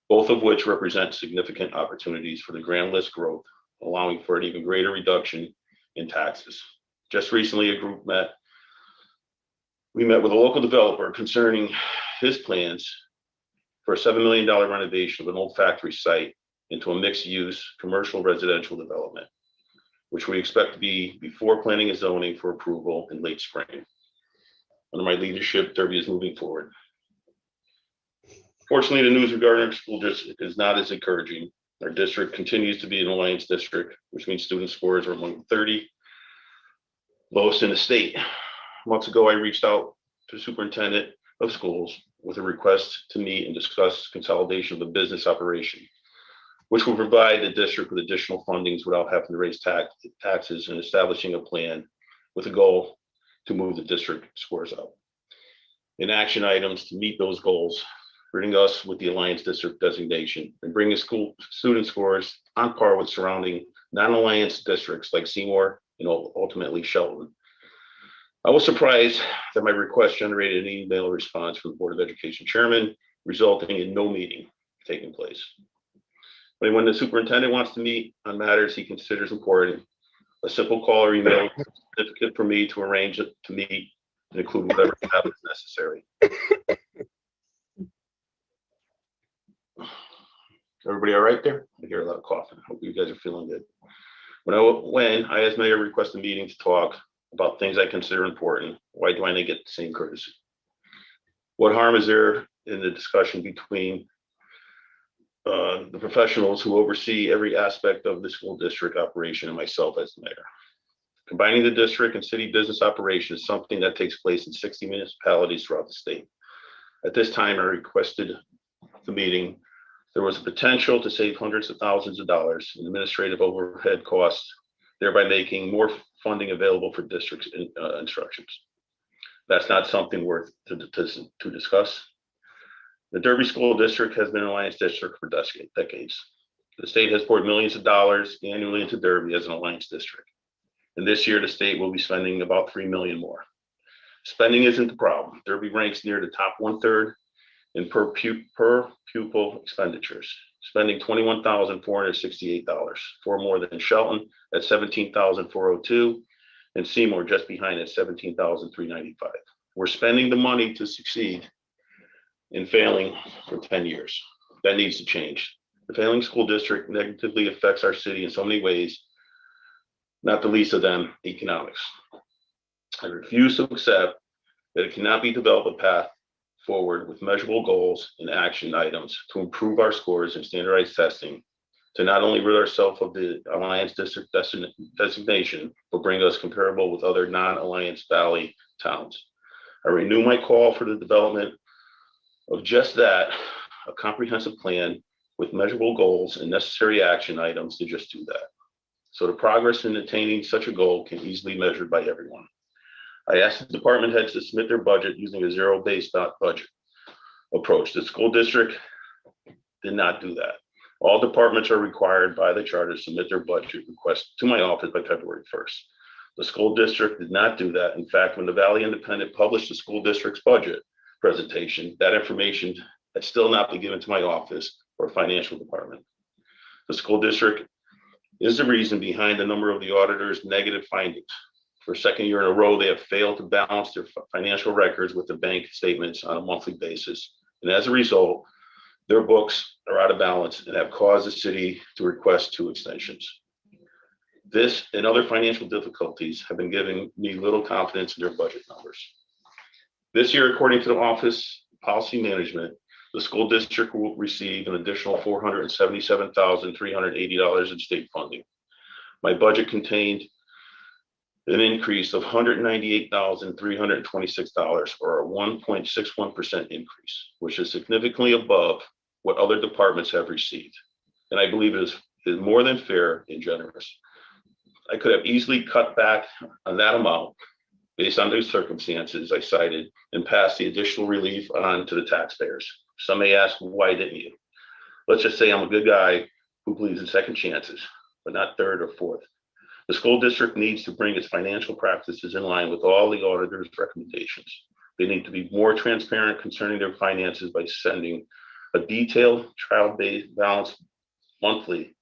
both of which represent significant opportunities for the grand list growth, allowing for an even greater reduction in taxes. Just recently, we met with a local developer concerning his plans for a $7 million renovation of an old factory site into a mixed-use commercial residential development, which we expect to be before planning and zoning for approval in late spring. Under my leadership, Derby is moving forward. Fortunately, the news regarding our school district is not as encouraging. Our district continues to be an alliance district, which means student scores are among the 30 lowest in the state. Months ago, I reached out to the superintendent of schools with a request to meet and discuss consolidation of the business operation. which will provide the district with additional fundings without having to raise taxes, and establishing a plan with a goal to move the district scores up. In action items to meet those goals, bring us with the Alliance District designation and bring the school student scores on par with surrounding non-Alliance districts like Seymour and ultimately Shelton. I was surprised that my request generated an email response from the Board of Education chairman, resulting in no meeting taking place. But when the superintendent wants to meet on matters he considers important, a simple call or email is sufficient for me to arrange it to meet and include whatever is necessary. Everybody all right there? I hear a lot of coughing. Hope you guys are feeling good. When I, as mayor, request a meeting to talk about things I consider important, why do I not get the same courtesy? What harm is there in the discussion between the professionals who oversee every aspect of the school district operation and myself as the mayor? Combining the district and city business operation is something that takes place in 60 municipalities throughout the state. At this time, I requested the meeting. There was a potential to save hundreds of thousands of dollars in administrative overhead costs, thereby making more funding available for districts instructions. That's not something worth to discuss. The Derby School District has been an Alliance district for decades. The state has poured millions of dollars annually into Derby as an Alliance district. And this year, the state will be spending about $3 million more. Spending isn't the problem. Derby ranks near the top 1/3 in per pupil expenditures, spending $21,468, far more than Shelton at $17,402, and Seymour just behind at $17,395. We're spending the money to succeed and failing for 10 years. That needs to change. The failing school district negatively affects our city in so many ways, not the least of them, economics. I refuse to accept that it cannot be developed a path forward with measurable goals and action items to improve our scores and standardized testing, to not only rid ourselves of the Alliance District designation, but bring us comparable with other non-Alliance Valley towns. I renew my call for the development of just that, a comprehensive plan with measurable goals and necessary action items to just do that. So the progress in attaining such a goal can easily be measured by everyone. I asked the department heads to submit their budget using a zero-based budget approach. The school district did not do that. All departments are required by the charter to submit their budget request to my office by February 1st. The school district did not do that. In fact, when the Valley Independent published the school district's budget presentation, that information had still not been given to my office or financial department. The school district is the reason behind a number of the auditor's negative findings. For a second year in a row, they have failed to balance their financial records with the bank statements on a monthly basis. And as a result, their books are out of balance and have caused the city to request 2 extensions. This and other financial difficulties have been giving me little confidence in their budget numbers. This year, according to the Office of Policy Management, the school district will receive an additional $477,380 in state funding. My budget contained an increase of $198,326, or a 1.61% increase, which is significantly above what other departments have received. And I believe it is more than fair and generous. I could have easily cut back on that amount based on those circumstances I cited and passed the additional relief on to the taxpayers. Some may ask, why didn't you? Let's just say I'm a good guy who believes in second chances, but not third or fourth. The school district needs to bring its financial practices in line with all the auditor's recommendations. They need to be more transparent concerning their finances by sending a detailed trial-based balance monthly,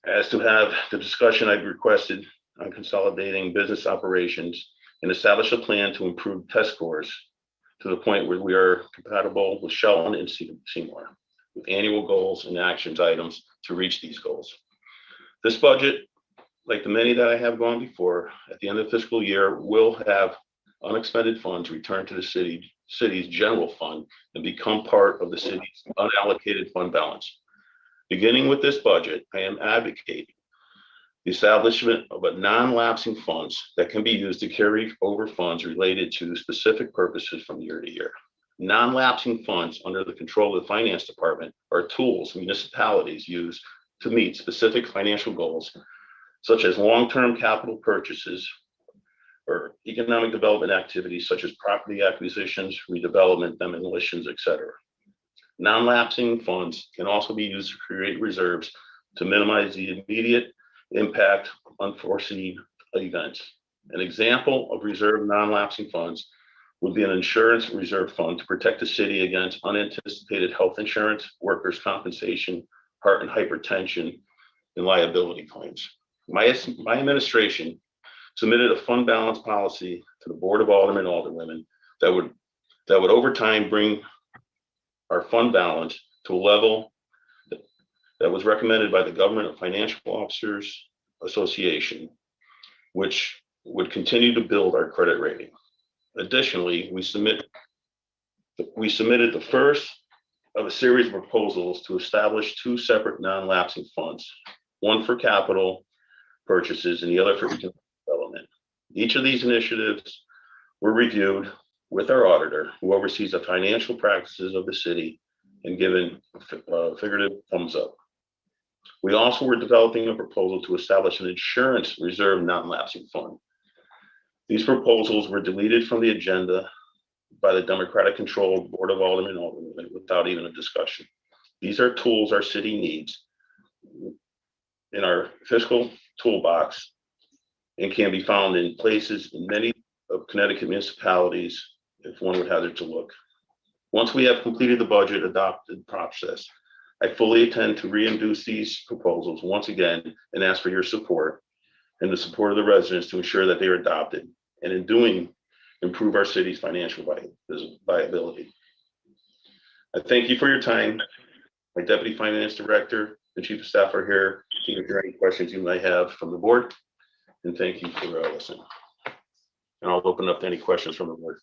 as to have the discussion I've requested on consolidating business operations and establish a plan to improve test scores to the point where we are compatible with Shelton and Seymour, with annual goals and actions items to reach these goals. This budget, like the many that I have gone before, at the end of the fiscal year, will have unexpended funds returned to the city's general fund and become part of the city's unallocated fund balance. Beginning with this budget, I am advocating the establishment of a non-lapsing funds that can be used to carry over funds related to specific purposes from year to year. Non-lapsing funds under the control of the finance department are tools municipalities use to meet specific financial goals, such as long-term capital purchases or economic development activities such as property acquisitions, redevelopment, demolitions, etc. Non-lapsing funds can also be used to create reserves to minimize the immediate impact of unforeseen events. An example of reserved non-lapsing funds would be an insurance reserve fund to protect the city against unanticipated health insurance, workers' compensation, heart and hypertension, and liability claims. My administration submitted a fund balance policy to the Board of Aldermen and Alderwomen that would over time bring our fund balance to a level that was recommended by the Government Financial Officers Association, which would continue to build our credit rating. Additionally, we submitted the first of a series of proposals to establish two separate non-lapsing funds, one for capital purchases and the other for economic development. Each of these initiatives were reviewed with our auditor, who oversees the financial practices of the city, and given a figurative thumbs up. We also were developing a proposal to establish an insurance reserve non-lapsing fund. These proposals were deleted from the agenda by the Democratic-controlled Board of Aldermen and Alderwomen without even a discussion. These are tools our city needs in our fiscal toolbox and can be found in places in many of Connecticut municipalities if one would hazard to look. Once we have completed the budget adopted process, I fully intend to reintroduce these proposals once again and ask for your support and the support of the residents to ensure that they are adopted, and in doing, improve our city's financial viability. I thank you for your time. My Deputy Finance Director and Chief of Staff are here to answer any questions you may have from the board, and thank you for listening. And I'll open up to any questions from the board.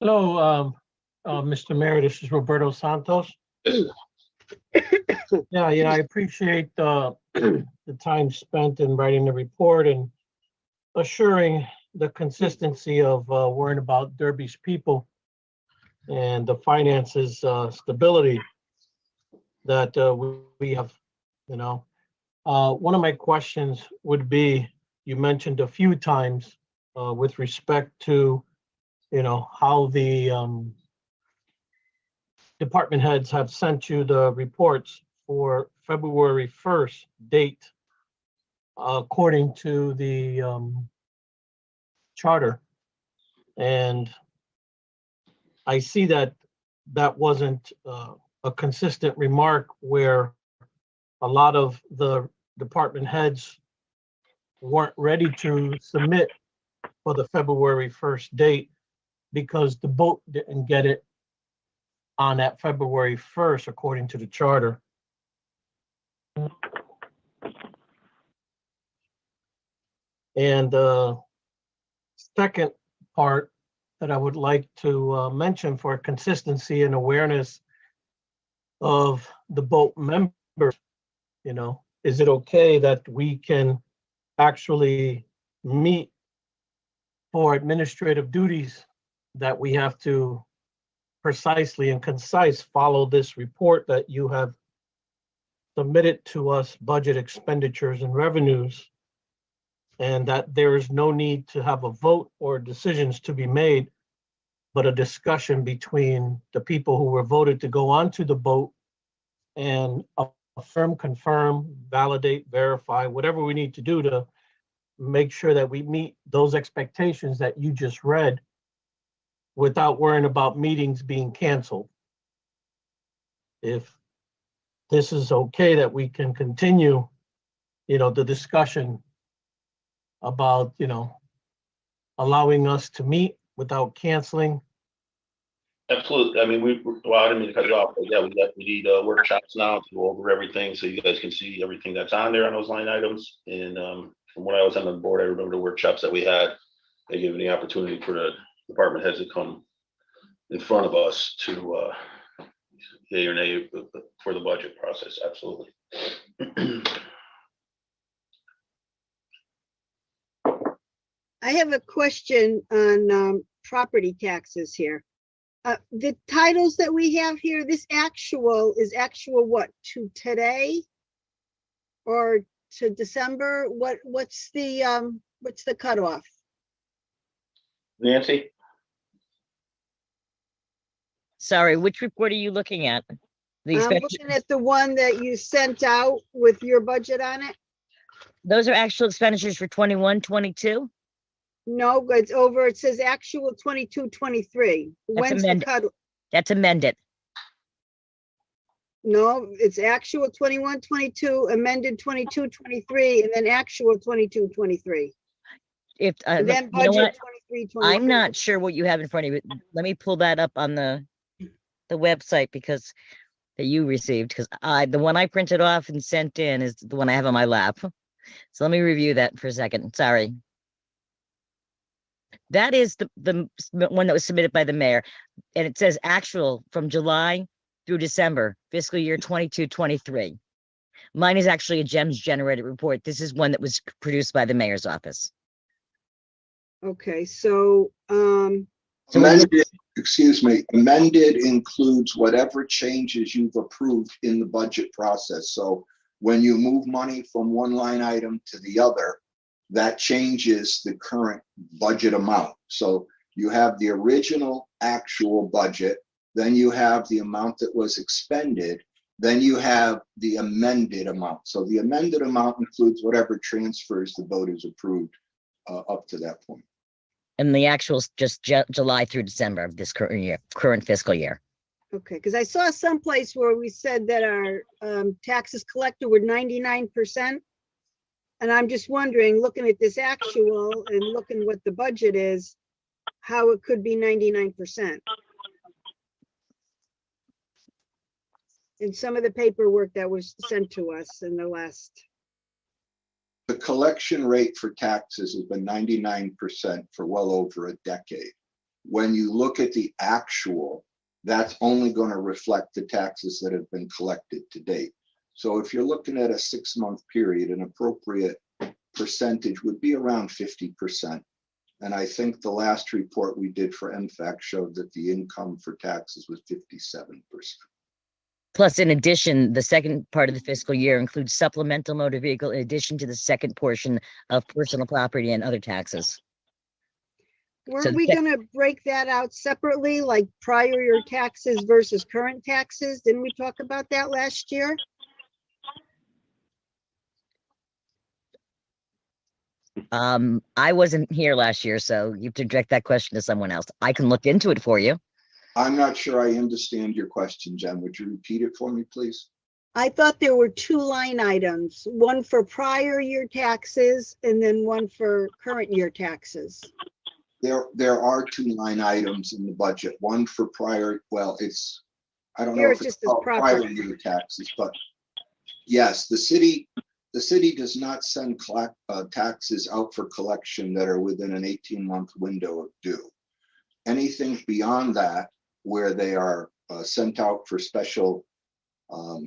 Hello, Mr. Mayor, this is Roberto Santos. Yeah, I appreciate the time spent in writing the report and assuring the consistency of worrying about Derby's people and the finances stability that we have, One of my questions would be, you mentioned a few times with respect to how the department heads have sent you the reports for February 1st date, according to the charter. And I see that that wasn't a consistent remark where a lot of the department heads weren't ready to submit for the February 1st date, because the boat didn't get it on that February 1st, according to the charter. And the second part that I would like to mention for consistency and awareness of the boat members, is it okay that we can actually meet for administrative duties, that we have to precisely and concise follow this report that you have submitted to us, budget expenditures and revenues, and that there is no need to have a vote or decisions to be made, but a discussion between the people who were voted to go onto the boat and affirm, confirm, validate, verify, whatever we need to do to make sure that we meet those expectations that you just read, without worrying about meetings being canceled. If this is okay, that we can continue, the discussion about, allowing us to meet without canceling. Absolutely. I mean, I didn't mean to cut you off, but yeah, we need workshops now to go over everything so you guys can see everything that's on there on those line items. And from when I was on the board, I remember the workshops that we had. They gave me the opportunity for the department heads that come in front of us to yay or nay for the budget process. Absolutely. I have a question on property taxes here. The titles that we have here, this actual is actual what, to today? Or to December? What's the cutoff? Nancy? Sorry, which report are you looking at? The I'm looking at the one that you sent out with your budget on it. Those are actual expenditures for 21, 22? No, but it's over. It says actual 22, 23. When's the amended. cut? That's amended. No, it's actual 21, 22, amended 22, 23, and then actual 22, 23. If And then you know budget what? 23, 24. I'm not sure what you have in front of you. Let me pull that up on the website because that you received, because the one I printed off and sent in is the one I have on my lap. So let me review that for a second. Sorry. That is the one that was submitted by the mayor, and it says actual from July through December, fiscal year 22, 23. Mine is actually a GEMS generated report. This is one that was produced by the mayor's office. Okay, so amended, excuse me, amended includes whatever changes you've approved in the budget process. So when you move money from one line item to the other, that changes the current budget amount. So you have the original actual budget, then you have the amount that was expended, then you have the amended amount. So the amended amount includes whatever transfers the voters approved up to that point. And the actual is just July through December of this current fiscal year. okay, because I saw someplace where we said that our taxes collected were 99%. And I'm just wondering, looking at this actual and looking what the budget is, how it could be 99%. In some of the paperwork that was sent to us in the last. The collection rate for taxes has been 99% for well over a decade. When you look at the actual, that's only going to reflect the taxes that have been collected to date. So if you're looking at a 6-month period, an appropriate percentage would be around 50%. And I think the last report we did for MFAC showed that the income for taxes was 57%. Plus, in addition, the second part of the fiscal year includes supplemental motor vehicle in addition to the second portion of personal property and other taxes. Weren't we going to break that out separately, like prior year taxes versus current taxes? Didn't we talk about that last year? I wasn't here last year, so you have to direct that question to someone else. I can look into it for you. I'm not sure I understand your question, Jen. Would you repeat it for me, please? I thought there were 2 line items, one for prior year taxes and then one for current year taxes. There are 2 line items in the budget, one for prior, well, it's, I don't know Here if it it's just says called prior property. year taxes, but yes, the city does not send taxes out for collection that are within an 18-month window of due. Anything beyond that, where they are sent out for special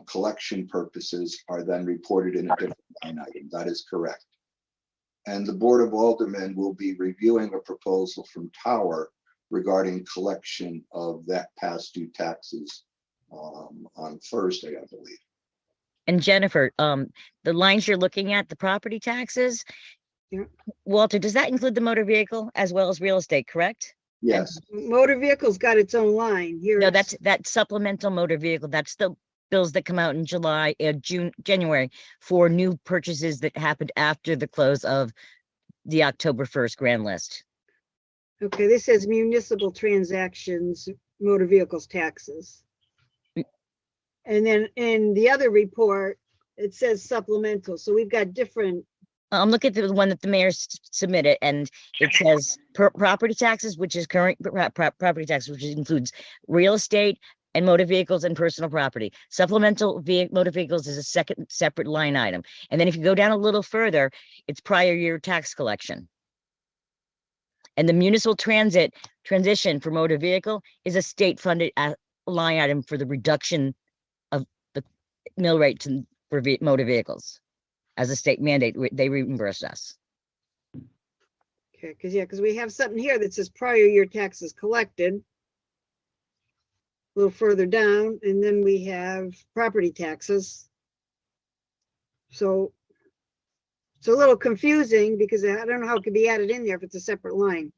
collection purposes, are then reported in a different line item. That is correct. And the Board of Aldermen will be reviewing a proposal from Tower regarding collection of that past due taxes on Thursday, I believe. And Jennifer, the lines you're looking at, the property taxes, Yeah. Walter, does that include the motor vehicle as well as real estate, correct? Yes. Motor vehicle's got its own line here. No, that's that supplemental motor vehicle. That's the bills that come out in July, January for new purchases that happened after the close of the October 1st grand list. Okay, this says municipal transactions, motor vehicles taxes. And then in the other report, it says supplemental. So we've got different. I'm looking at the one that the mayor submitted, and it says property taxes, which is current property tax, which includes real estate and motor vehicles and personal property. Supplemental motor vehicles is a second separate line item. And then if you go down a little further, it's prior year tax collection. And the municipal transition for motor vehicle is a state-funded line item for the reduction of the mill rate for motor vehicles. As a state mandate, they reimburse us. Okay, because we have something here that says prior year taxes collected. A little further down, and then we have property taxes. So it's a little confusing because I don't know how it could be added in there if it's a separate line.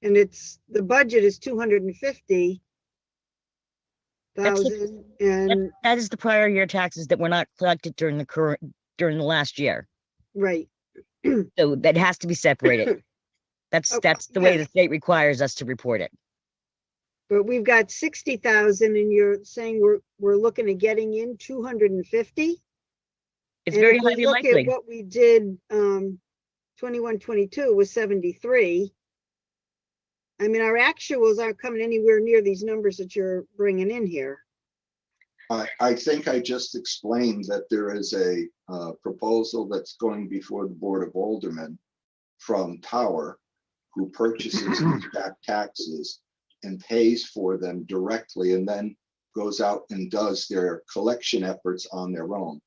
And the budget is 250,000, and that is the prior year taxes that were not collected during the last year. Right. So that has to be separated. That's the way the state requires us to report it. But we've got 60,000, and you're saying we're looking at getting in 250. It's And very if we highly look likely. at what we did, 21-22 was 73. I mean, our actuals aren't coming anywhere near these numbers that you're bringing in here. I think I just explained that there is a proposal that's going before the Board of Aldermen from Tower, who purchases these back taxes and pays for them directly, and then goes out and does their collection efforts on their own.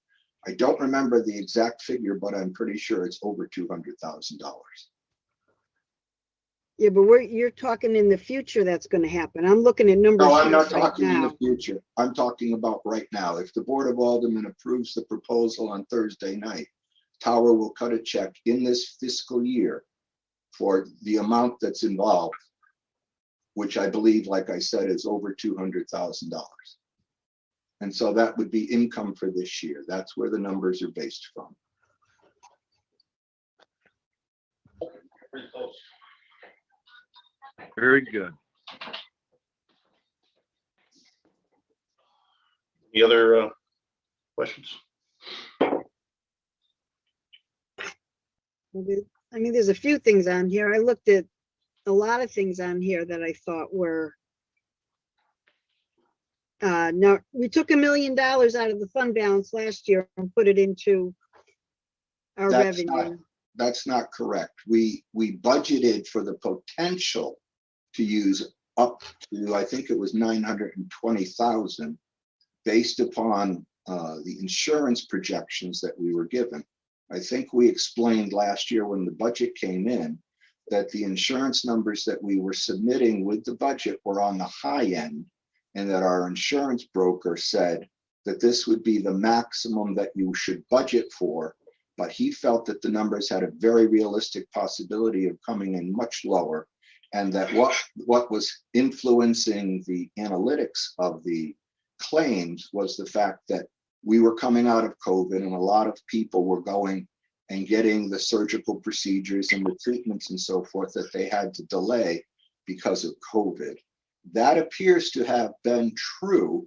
I don't remember the exact figure, but I'm pretty sure it's over $200,000. Yeah, but you're talking in the future that's going to happen. I'm looking at numbers. No, I'm not right talking in now. the future. I'm talking about right now. If the Board of Aldermen approves the proposal on Thursday night, Tower will cut a check in this fiscal year for the amount that's involved, which I believe, like I said, is over $200,000. And so that would be income for this year. That's where the numbers are based from. Very good. Any other questions? I mean, there's a few things on here. I looked at a lot of things on here that I thought were. Now, we took $1 million out of the fund balance last year and put it into our revenue. That's not correct. We budgeted for the potential to use up to, I think it was 920,000, based upon the insurance projections that we were given. I think we explained last year when the budget came in that the insurance numbers that we were submitting with the budget were on the high end, and that our insurance broker said that this would be the maximum that you should budget for, but he felt that the numbers had a very realistic possibility of coming in much lower, and that what was influencing the analytics of the claims was the fact that we were coming out of COVID, and a lot of people were going and getting the surgical procedures and the treatments and so forth that they had to delay because of COVID. That appears to have been true.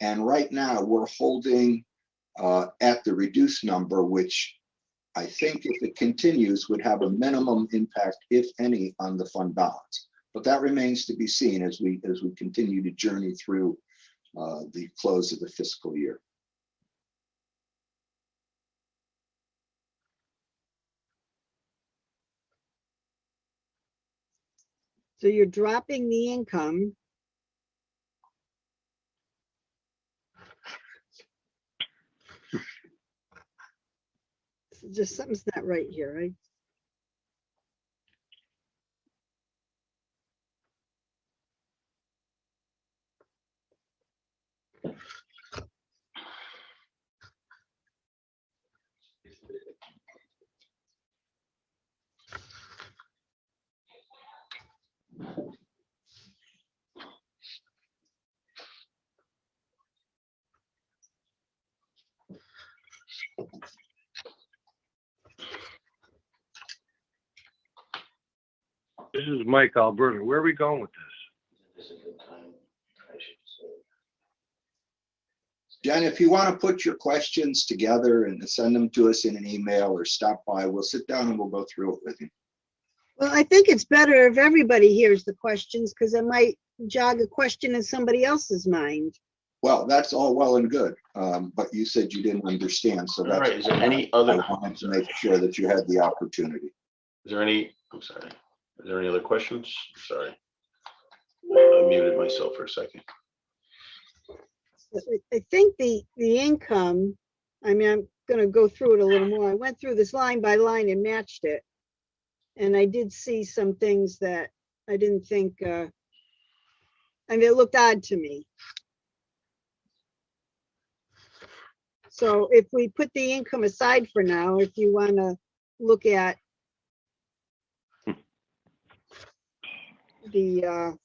And right now we're holding at the reduced number, which I think if it continues would have a minimum impact, if any, on the fund balance. But that remains to be seen as we continue to journey through the close of the fiscal year. So you're dropping the income. Just something's not right here, right? This is Mike Alberta. Where are we going with this? Jen, if you want to put your questions together and send them to us in an email or stop by, we'll sit down and we'll go through it with you. Well, I think it's better if everybody hears the questions, because it might jog a question in somebody else's mind. Well, that's all well and good, but you said you didn't understand, so that's All right, is there any other? I wanted to make sure that you had the opportunity. Is there any, I'm sorry. Is there any other questions? Sorry. I muted myself for a second. I think the income, I mean, I'm gonna go through it a little more. I went through this line by line and matched it. And I did see some things that I didn't think, I mean, it looked odd to me. So if we put the income aside for now, if you wanna look at the,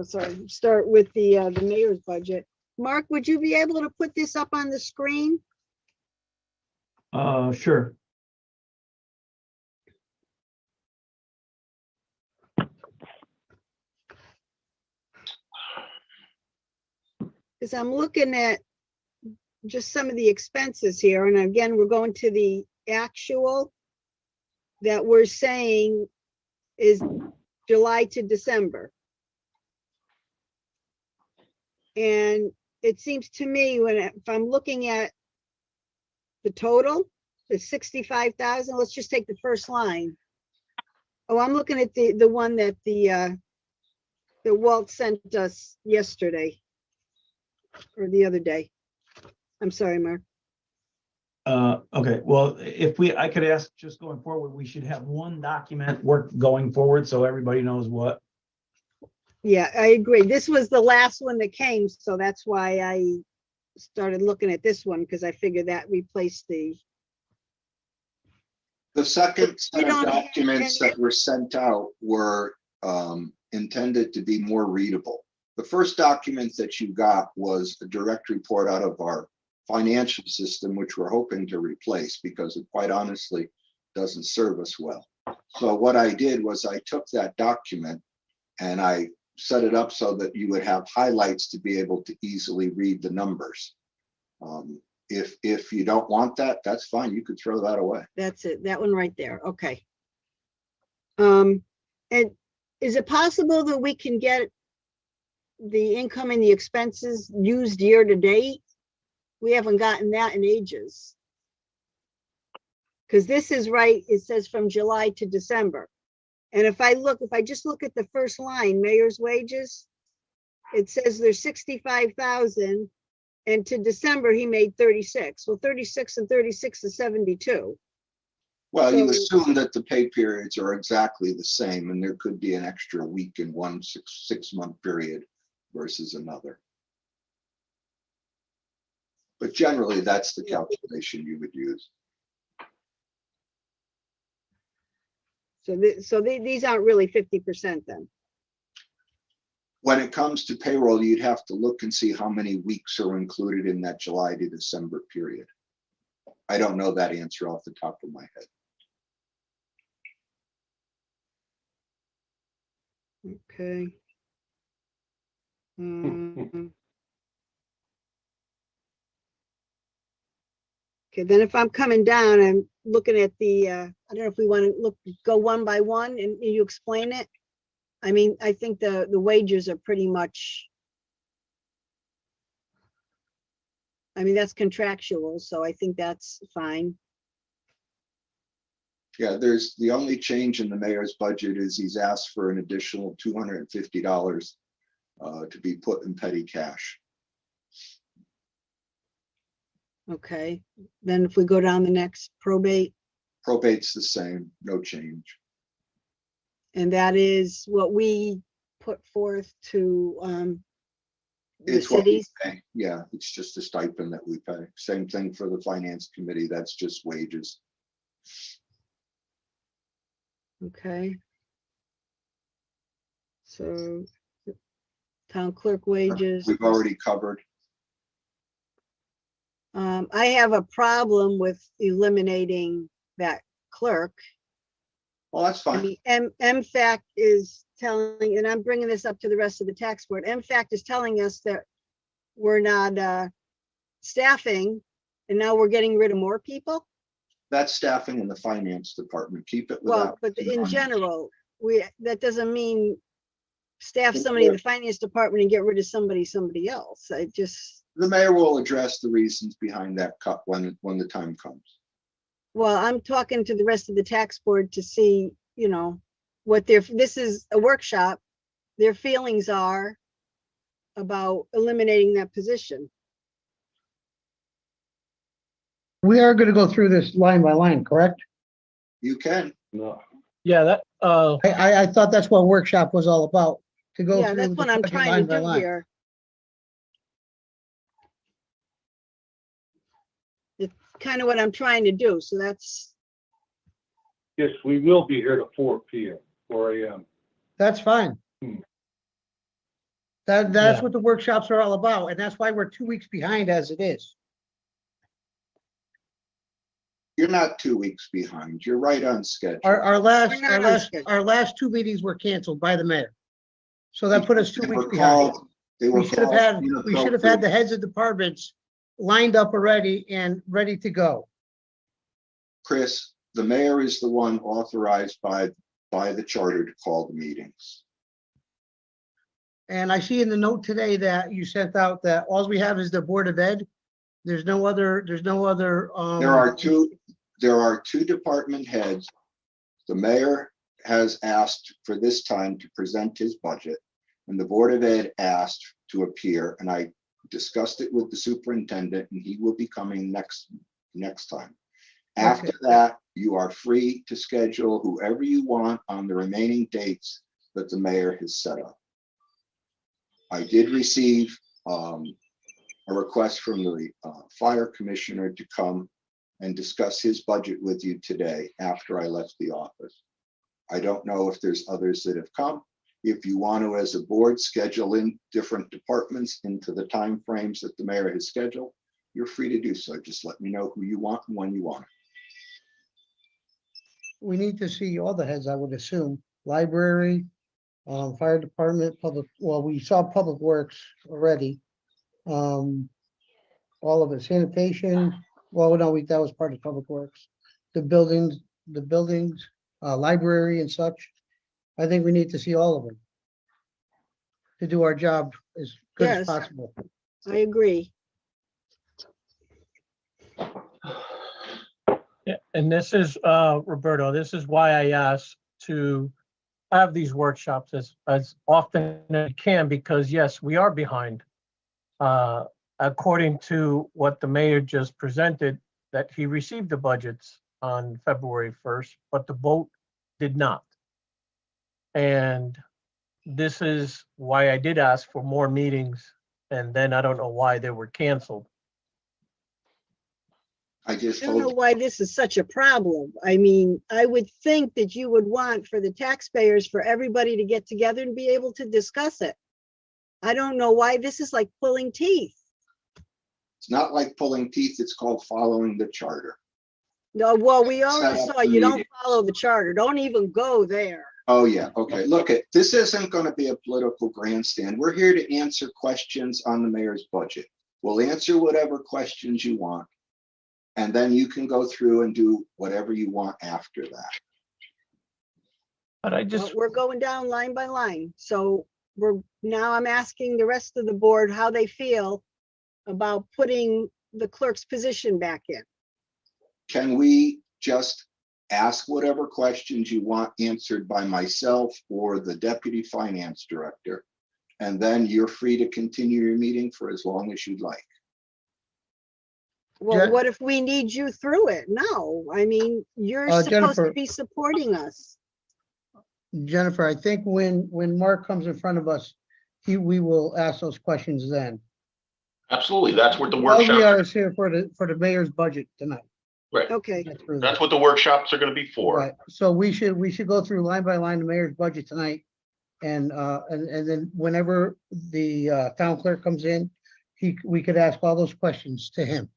sorry, start with the mayor's budget. Mark, would you be able to put this up on the screen? Sure. Because I'm looking at just some of the expenses here, and again, we're going to the actual that we're saying is July to December. And it seems to me if I'm looking at the total, the 65,000, let's just take the first line. Oh, I'm looking at the one that the Walt sent us yesterday or the other day. I'm sorry, Mark. Okay, well, I could ask just going forward, we should have one document work going forward so everybody knows what. Yeah, I agree. This was the last one that came, so that's why I started looking at this one, because I figured that replaced the second set of documents that were sent out were intended to be more readable. The first document that you got was a direct report out of our financial system, which we're hoping to replace because it quite honestly doesn't serve us well. So what I did was I took that document and I set it up so that you would have highlights to be able to easily read the numbers. If you don't want that, that's fine. You could throw that away. That's it. That one right there. Okay. And is it possible that we can get the income and the expenses used year to date? We haven't gotten that in ages. Because this is right, it says from July to December. And if I just look at the first line, mayor's wages, it says there's 65,000, and to December he made 36. Well, 36 and 36 is 72. Well, you assume that the pay periods are exactly the same, and there could be an extra week in one six-month period versus another. But generally, that's the calculation you would use. So these aren't really 50% then. When it comes to payroll, you'd have to look and see how many weeks are included in that July to December period. I don't know that answer off the top of my head. Okay. Okay, then if I'm coming down, I'm looking at the, I don't know if we want to go one by one and you explain it. I mean, I think the wages are pretty much, I mean, that's contractual, so I think that's fine. Yeah, there's the only change in the mayor's budget is he's asked for an additional $250 to be put in petty cash. Okay, then if we go down the next, probate. Probate's the same, no change. And that is what we put forth to the It's what we cities. pay. Yeah, it's just a stipend that we pay. Same thing for the finance committee. That's just wages. Okay. So town clerk wages. We've already covered. I have a problem with eliminating that clerk. Well, that's fine. I mean, MFAC is telling, and I'm bringing this up to the rest of the tax board, MFAC is telling us that we're not staffing, and now we're getting rid of more people. That's staffing in the finance department. Keep it Well, without. but in general, that doesn't mean staff somebody in the finance department and get rid of somebody else. The mayor will address the reasons behind that cut when the time comes. Well, I'm talking to the rest of the tax board to see, what this is a workshop, their feelings are about eliminating that position. We are gonna go through this line by line, correct? You can. No. Yeah, that, I thought that's what workshop was all about, to go Yeah, through that's the what I'm budget trying line to by do line. here. It's kind of what I'm trying to do, so that's, Yes, we will be here to 4 PM, 4 AM. That's fine. Hmm. That's Yeah. what the workshops are all about, and that's why we're 2 weeks behind as it is. You're not 2 weeks behind. You're right on schedule. Our We're not on schedule. our last 2 meetings were canceled by the mayor. So that put us 2 They weeks were behind. called- They were We should have called had the heads of departments lined up already and ready to go. Chris, the mayor is the one authorized by the charter to call the meetings. And I see in the note today that you sent out that all we have is the Board of Ed. There's no other, There are two department heads. The mayor has asked for this time to present his budget, and the Board of Ed asked to appear, and I discussed it with the superintendent, and he will be coming next time. After that, you are free to schedule whoever you want on the remaining dates that the mayor has set up. I did receive a request from the fire commissioner to come and discuss his budget with you today after I left the office. I don't know if there's others that have come. If you want to, as a board, schedule in different departments into the timeframes that the mayor has scheduled, you're free to do so. Just let me know who you want and when you want it. we need to see all the heads, I would assume. Library, fire department, we saw public works already. All of it, sanitation, that was part of public works. The buildings, library and such. I think we need to see all of them to do our job as good as Yes. possible. I agree. Yeah, and this is, Roberto, this is why I asked to have these workshops as often as I can, because yes, we are behind. According to what the mayor just presented, that he received the budgets on February 1st, but the vote did not. And this is why I did ask for more meetings, and then I don't know why they were canceled. I just don't know told, why this is such a problem. I mean, I would think that you would want for the taxpayers, for everybody to get together and be able to discuss it. I don't know why this is like pulling teeth. it's not like pulling teeth, it's called following the charter. No, well, we Set already up saw the you don't meeting. follow the charter. Don't even go there. Oh, yeah, okay. Look, this isn't going to be a political grandstand. We're here to answer questions on the mayor's budget. We'll answer whatever questions you want. And then you can go through and do whatever you want after that. But I just, We're going down line by line. So now I'm asking the rest of the board how they feel about putting the clerk's position back in. Can we just ask whatever questions you want answered by myself or the deputy finance director? And then you're free to continue your meeting for as long as you'd like. Well, what if we need you through it? No, I mean, you're supposed Jennifer. to be supporting us. Jennifer, I think when Mark comes in front of us, we will ask those questions then. Absolutely. That's what the All we workshop, are is here for the mayor's budget tonight. right. Okay, That's what the workshops are going to be for. Right, so we should go through line by line the mayor's budget tonight. And then whenever the town clerk comes in, we could ask all those questions to him.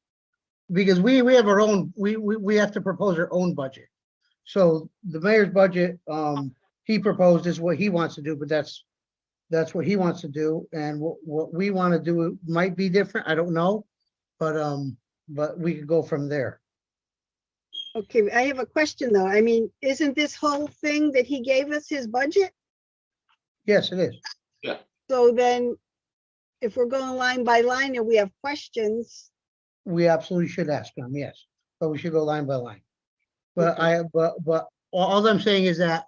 Because we have our own, we have to propose our own budget. So the mayor's budget, he proposed is what he wants to do, but that's what he wants to do. And what we want to do might be different, I don't know. But we could go from there. okay, I have a question though. I mean, isn't this whole thing that he gave us his budget? Yes, it is. Yeah. So then, if we're going line by line and we have questions, We absolutely should ask him, yes, but we should go line by line. But all I'm saying is that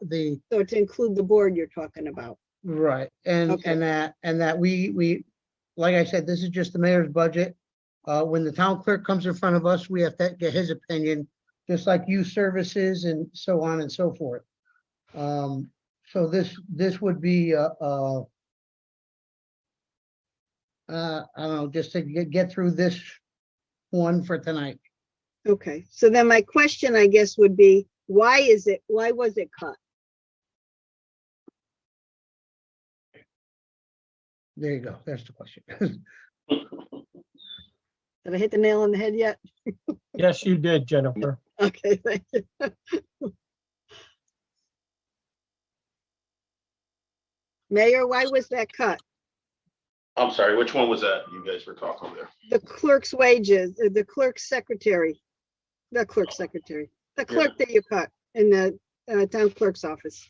So to include the board you're talking about. right, and Okay. that we, like I said, this is just the mayor's budget. When the town clerk comes in front of us, we have to get his opinion, just like youth services and so on and so forth. So this would be, I don't know, just to get through this one for tonight. Okay, so then my question, I guess, would be, why was it cut? There you go. There's the question. Did I hit the nail on the head yet? Yes, you did, Jennifer. Okay, thank you. Mayor, why was that cut? I'm sorry, which one was that you guys were talking there? The clerk's wages, the clerk's secretary, the clerk that you cut in the town clerk's office.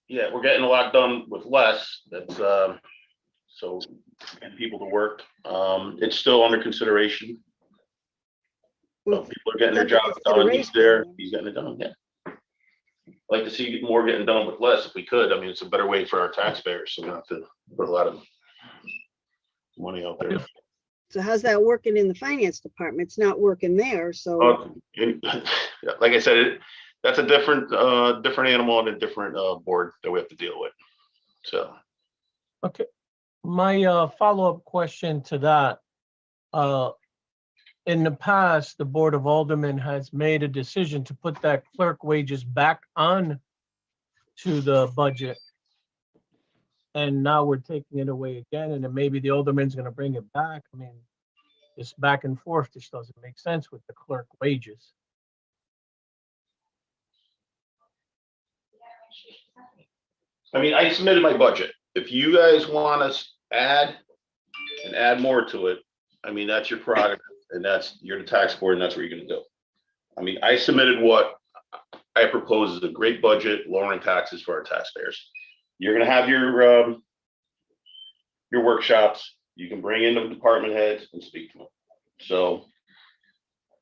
Yeah, we're getting a lot done with less. That's so getting people to work. It's still under consideration. Well, people are getting their jobs done. He's there. He's getting it done. Yeah. I'd like to see more getting done with less if we could. I mean, it's a better way for our taxpayers. So we don't have to put a lot of money out there. So how's that working in the finance department? It's not working there, so. Like I said, that's a different animal and a different board that we have to deal with. So. Okay, my follow-up question to that. In the past, the Board of Aldermen has made a decision to put that clerk wages back on to the budget. And now we're taking it away again, and then maybe the alderman's gonna bring it back. I mean, this back and forth just doesn't make sense with the clerk wages. I mean, I submitted my budget. If you guys want us add more to it, I mean, that's your product, and you're the tax board, and that's what you're gonna do. I mean, I submitted what I propose is a great budget, lowering taxes for our taxpayers. You're gonna have your workshops. You can bring in the department heads and speak to them. So,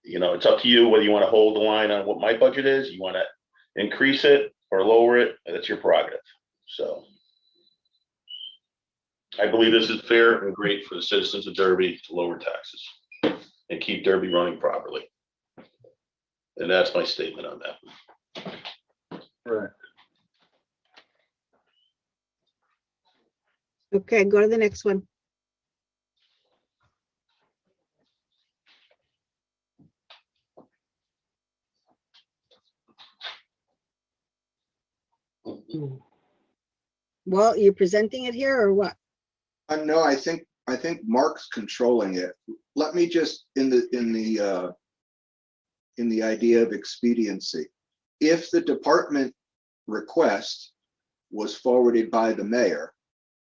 it's up to you whether you want to hold the line on what my budget is, you want to increase it or lower it, that's your prerogative. So I believe this is fair and great for the citizens of Derby to lower taxes and keep Derby running properly. And that's my statement on that. Right. Okay, go to the next one. Well, you're presenting it here or what? No, I think Mark's controlling it. Let me just in the idea of expediency. If the department request was forwarded by the mayor,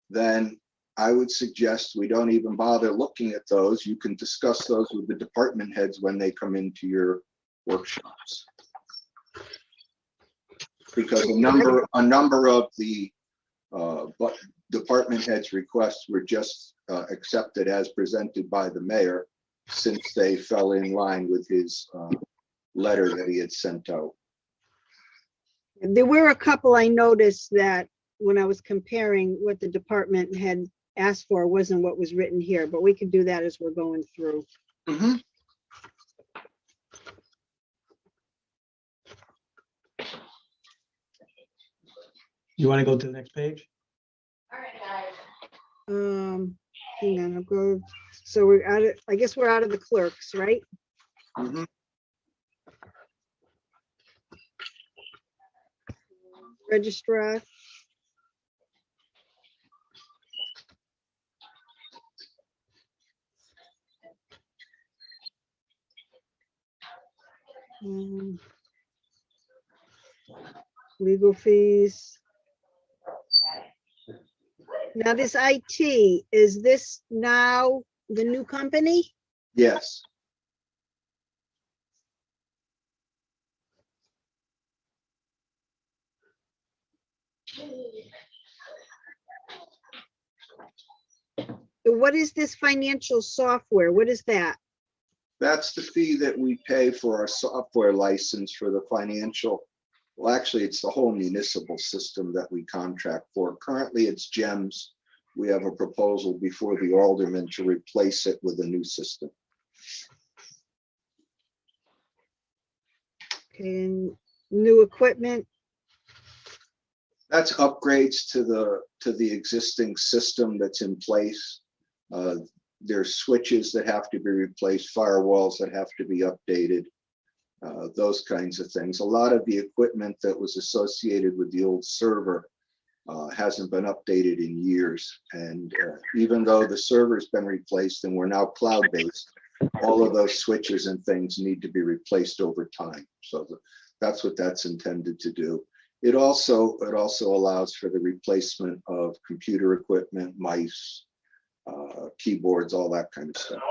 then I would suggest we don't even bother looking at those. You can discuss those with the department heads when they come into your workshops. Because a number of the department heads' requests were just accepted as presented by the mayor, since they fell in line with his letter that he had sent out. There were a couple I noticed that when I was comparing what the department had asked for wasn't what was written here, but we can do that as we're going through. Mm-hmm. You want to go to the next page? Hang on, I'll go. So we're out of, I guess we're out of the clerks, right? Mm-hmm. Registrar. Legal fees. Now this IT, is this now the new company? Yes. So what is this financial software? What is that? That's the fee that we pay for our software license for the financial. Well, actually, it's the whole municipal system that we contract for. Currently, it's GEMS. We have a proposal before the alderman to replace it with a new system. Okay, and new equipment, That's upgrades to the existing system that's in place. There's switches that have to be replaced, firewalls that have to be updated, those kinds of things. A lot of the equipment that was associated with the old server hasn't been updated in years. And even though the server's been replaced and we're now cloud-based, all of those switches and things need to be replaced over time. So that's what that's intended to do. It also allows for the replacement of computer equipment, mice, keyboards, all that kind of stuff.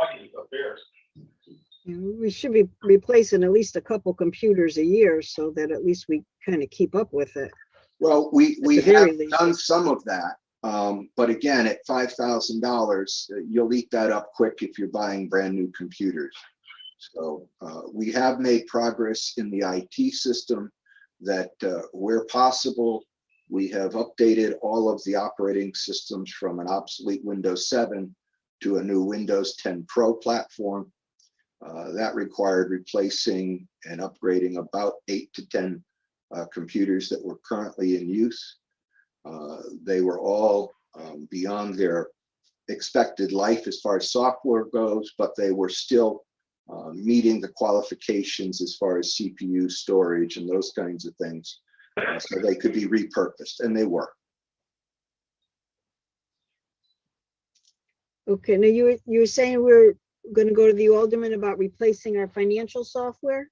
we should be replacing at least a couple computers a year so that at least we kind of keep up with it. Well, we have done some of that. But again, at $5,000, you'll eat that up quick if you're buying brand new computers. So we have made progress in the IT system that where possible, we have updated all of the operating systems from an obsolete Windows 7 to a new Windows 10 Pro platform. That required replacing and upgrading about 8 to 10 computers that were currently in use. They were all beyond their expected life as far as software goes, but they were still meeting the qualifications as far as CPU storage and those kinds of things. So they could be repurposed, and they were. Okay, now you were saying we're going to go to the alderman about replacing our financial software?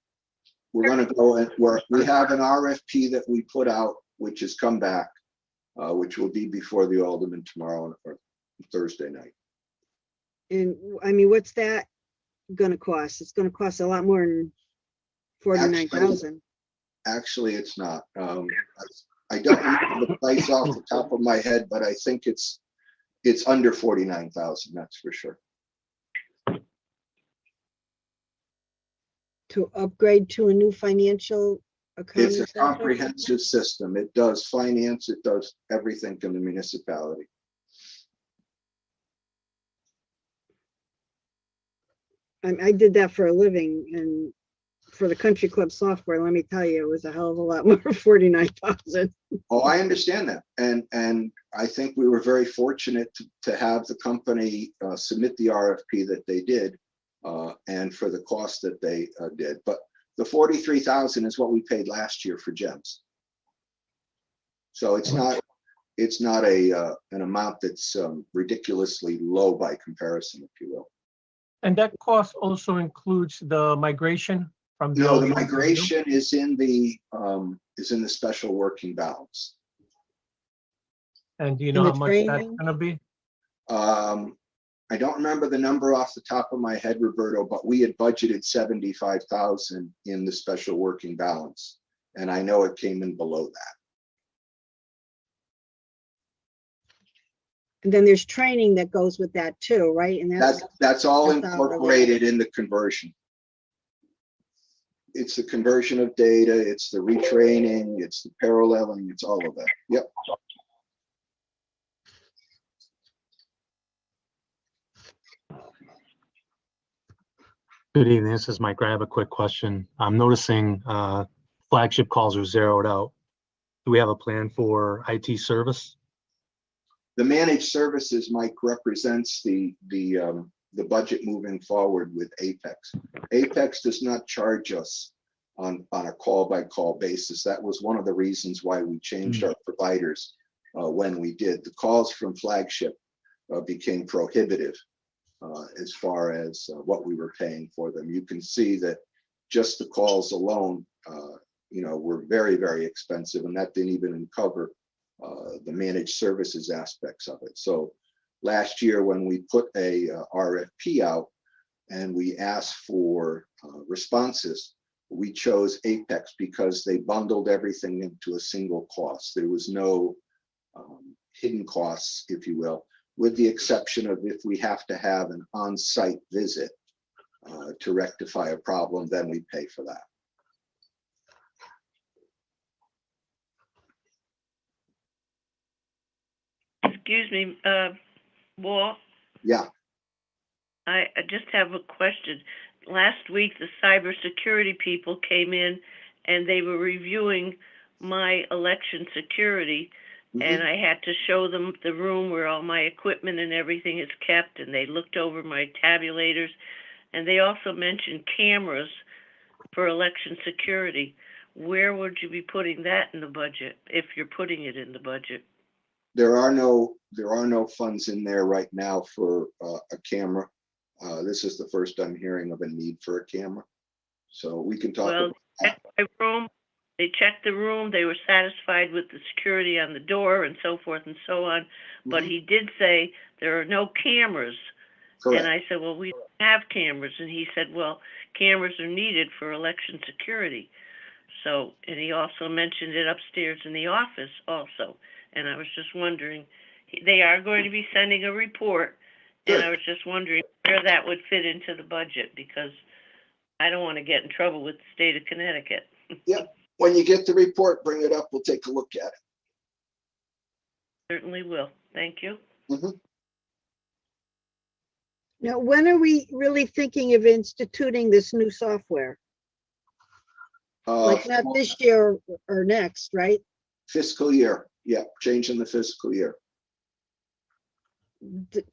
We're going to go and we have an RFP that we put out, which has come back, which will be before the alderman tomorrow or Thursday night. And I mean, what's that going to cost? It's going to cost a lot more than 49,000. Actually, it's not. I don't remember the price off the top of my head, but I think it's under 49,000. That's for sure. To upgrade to a new financial accounting It's a software? comprehensive system. It does finance. It does everything in the municipality. I did that for a living, and for the country club software, let me tell you, it was a hell of a lot more, 49,000. Oh, I understand that. And I think we were very fortunate to have the company submit the RFP that they did and for the cost that they did. But the 43,000 is what we paid last year for GEMS. So it's not an amount that's ridiculously low by comparison, if you will. And that cost also includes the migration from the. No, the migration is in the special working balance. And do you know how much that's gonna be? I don't remember the number off the top of my head, Roberto, but we had budgeted 75,000 in the special working balance, and I know it came in below that. And then there's training that goes with that too, right? And That's all that's incorporated in the conversion. It's the conversion of data, it's the retraining, it's the paralleling, it's all of that. Yep. Good evening, this is Mike. I have a quick question. I'm noticing flagship calls are zeroed out. Do we have a plan for IT service? The managed services, Mike, represents the budget moving forward with Apex. Apex does not charge us on a call-by-call basis. That was one of the reasons why we changed our providers when we did. The calls from flagship became prohibitive as far as what we were paying for them. You can see that just the calls alone, were very, very expensive, and that didn't even cover the managed services aspects of it. So last year when we put a RFP out and we asked for responses, we chose Apex because they bundled everything into a single cost. There was no hidden costs, if you will, with the exception of if we have to have an on-site visit, to rectify a problem, then we pay for that. Excuse me, Walt, Yeah, I just have a question. Last week, the cybersecurity people came in and they were reviewing my election security. And I had to show them the room where all my equipment and everything is kept, and they looked over my tabulators. And they also mentioned cameras for election security. Where would you be putting that in the budget, if you're putting it in the budget? there are no funds in there right now for a camera. This is the first I'm hearing of a need for a camera. So we can talk Well, about that. my room, they checked the room, they were satisfied with the security on the door and so forth and so on. But he did say there are no cameras. Correct. And I said, well, we don't have cameras. And he said, well, cameras are needed for election security. So, and he also mentioned it upstairs in the office also. And I was just wondering, they are going to be sending a report. And I was just wondering where that would fit into the budget, because I don't want to get in trouble with the state of Connecticut. Yep. When you get the report, bring it up. We'll take a look at it. Certainly will. Thank you. Now, when are we really thinking of instituting this new software? Like not this year or next, right? Fiscal year. Yeah, changing the fiscal year.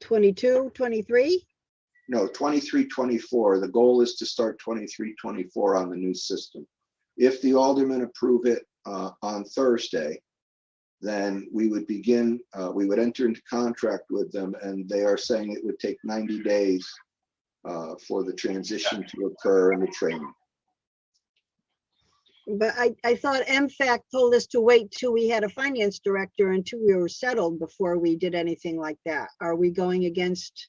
22, 23? No, 23, 24. The goal is to start 23, 24 on the new system. If the aldermen approve it on Thursday, then we would begin, we would enter into contract with them, and they are saying it would take 90 days for the transition to occur and the training. But I thought MFAC told us to wait till we had a finance director until we were settled before we did anything like that. Are we going against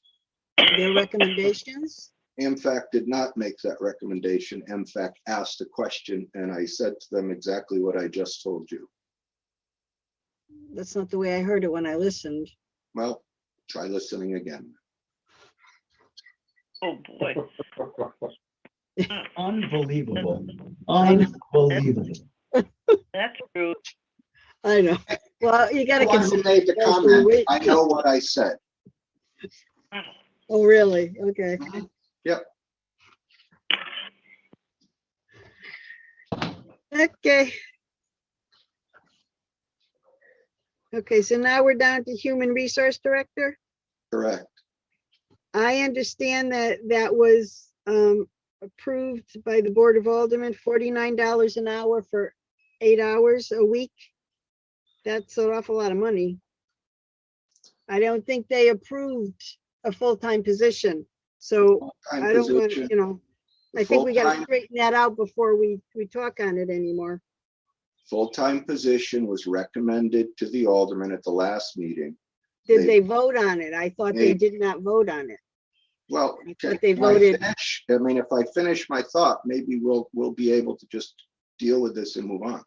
their recommendations? MFAC did not make that recommendation. MFAC asked a question, and I said to them exactly what I just told you. That's not the way I heard it when I listened. Well, try listening again. Oh, boy. Unbelievable. Unbelievable. That's true. I know. Well, you got to Once you made the comment, I know what I said. Oh, really? Okay. Yep. Okay. Okay, so now we're down to Human Resource Director. Correct. I understand that that was approved by the Board of Aldermen, $49 an hour for 8 hours a week. That's an awful lot of money. I don't think they approved a full-time position. So I don't want, you know, I think we got to straighten that out before we talk on it anymore. Full-time position was recommended to the aldermen at the last meeting. Did they vote on it? I thought they did not vote on it. Well, okay. They voted. I mean, if I finish my thought, maybe we'll be able to just deal with this and move on.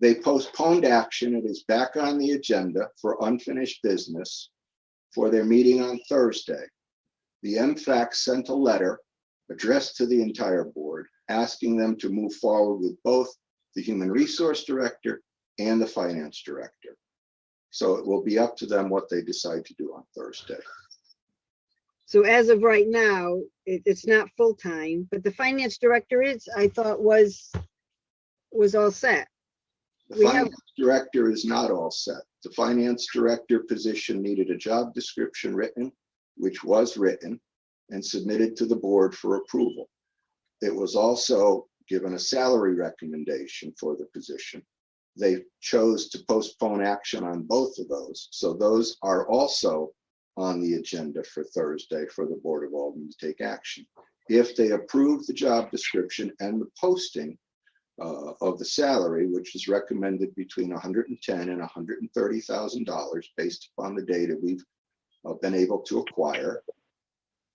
They postponed action. It is back on the agenda for unfinished business for their meeting on Thursday. The MFAC sent a letter addressed to the entire board, asking them to move forward with both the Human Resource Director and the Finance Director. So it will be up to them what they decide to do on Thursday. So as of right now, it's not full-time, but the Finance Director I thought was all set. The Finance Director is not all set. The Finance Director position needed a job description written, which was written and submitted to the board for approval. It was also given a salary recommendation for the position. They chose to postpone action on both of those. So those are also on the agenda for Thursday for the Board of Aldermen to take action. If they approve the job description and the posting of the salary, which is recommended between $110,000 and $130,000 based upon the data we've been able to acquire,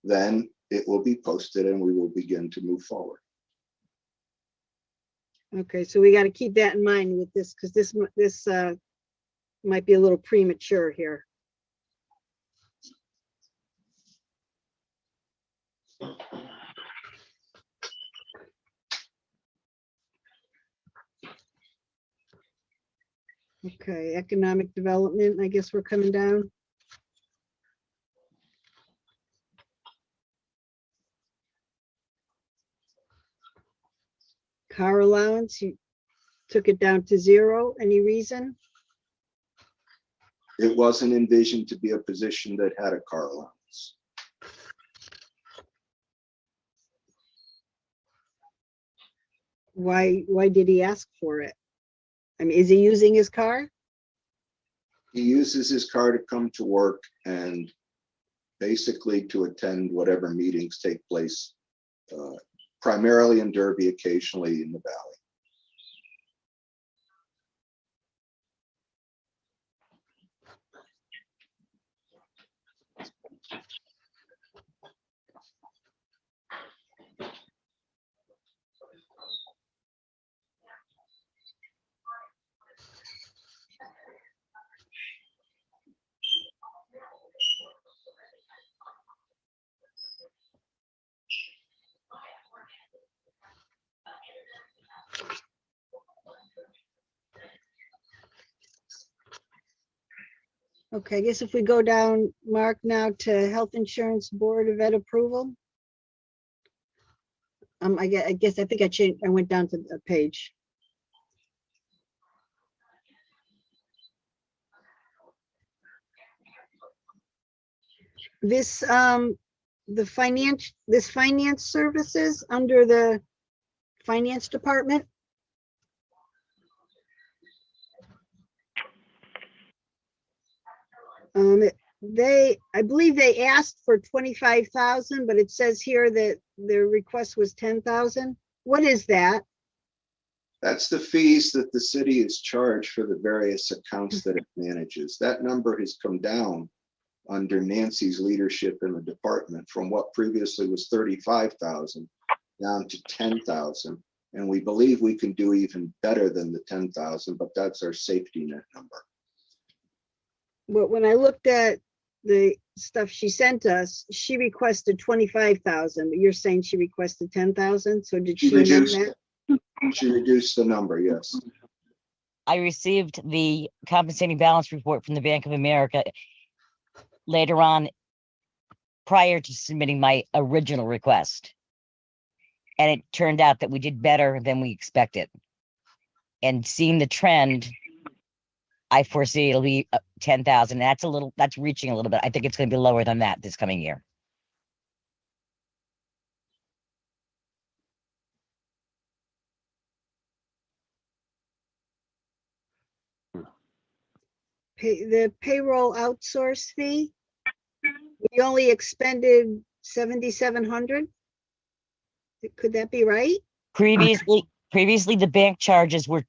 then it will be posted and we will begin to move forward. Okay, so we got to keep that in mind with this, because this might be a little premature here. Okay, economic development, I guess we're coming down. Car allowance, you took it down to 0. Any reason? It wasn't envisioned to be a position that had a car allowance. Why did he ask for it? I mean, is he using his car? He uses his car to come to work and basically to attend whatever meetings take place, primarily in Derby, occasionally in the Valley. Okay, I guess if we go down, Mark, now to Health Insurance Board of Ed approval. I guess I think I changed, I went down to the page. This, this finance services under the finance department. I believe they asked for 25,000, but it says here that their request was 10,000. What is that? That's the fees that the city is charged for the various accounts that it manages. That number has come down under Nancy's leadership in the department from what previously was 35,000 down to 10,000. And we believe we can do even better than the 10,000, but that's our safety net number. But when I looked at the stuff she sent us, she requested 25,000, but you're saying she requested 10,000. So did she amend that? She reduced the number, yes. I received the compensating balance report from the Bank of America later on, prior to submitting my original request. And it turned out that we did better than we expected. And seeing the trend, I foresee it'll be 10,000. That's reaching a little bit. I think it's going to be lower than that this coming year. The payroll outsource fee, we only expended 7,700. Could that be right? Previously, the bank charges were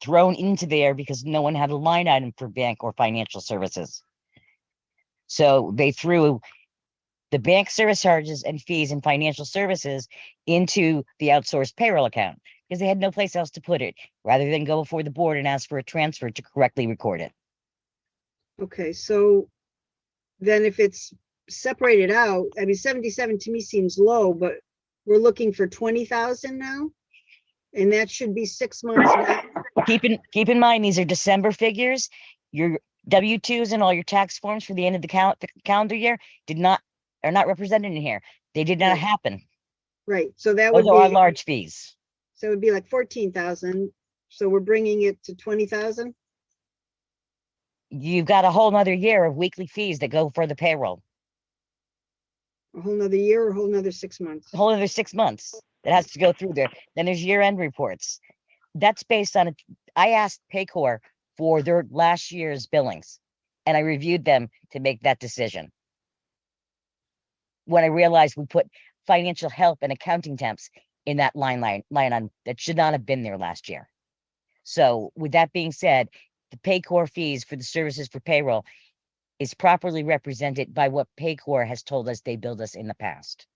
thrown into there because no one had a line item for bank or financial services. So they threw the bank service charges and fees and financial services into the outsourced payroll account because they had no place else to put it, rather than go before the board and ask for a transfer to correctly record it. Okay, so then if it's separated out, I mean, 77 to me seems low, but we're looking for 20,000 now. And that should be 6 months now. Keep in mind, these are December figures. Your W-2s and all your tax forms for the end of the calendar year are not represented in here. They did not happen. Right, so that would Those be are large fees. So it would be like 14,000. So we're bringing it to 20,000. You've got a whole nother year of weekly fees that go for the payroll. A whole nother year or a whole nother 6 months? A whole other 6 months that has to go through there. Then there's year-end reports. That's based on I asked Paycor for their last year's billings, and I reviewed them to make that decision. When I realized we put financial help and accounting temps in that line on that should not have been there last year. So with that being said, the Paycor fees for the services for payroll is properly represented by what Paycor has told us they billed us in the past.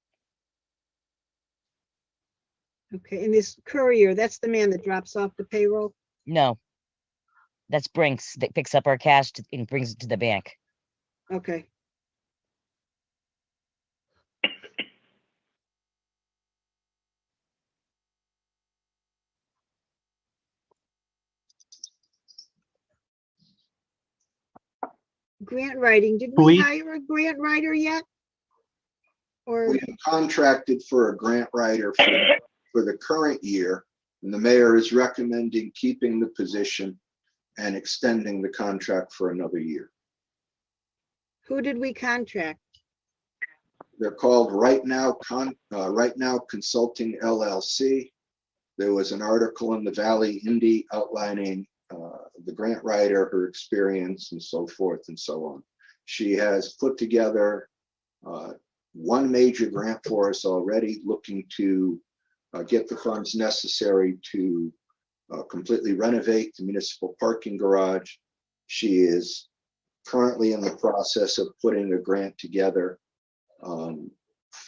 Okay, and this courier, that's the man that drops off the payroll? No, that's Brinks that picks up our cash and brings it to the bank. Okay. Grant writing, did we hire a grant writer yet? Or We have contracted for a grant writer for the current year, and the mayor is recommending keeping the position and extending the contract for another year. who did we contract? They're called Right Now Consulting LLC. There was an article in the Valley Indy outlining the grant writer, her experience, and so forth and so on. She has put together one major grant for us already, looking to get the funds necessary to completely renovate the municipal parking garage. She is currently in the process of putting a grant together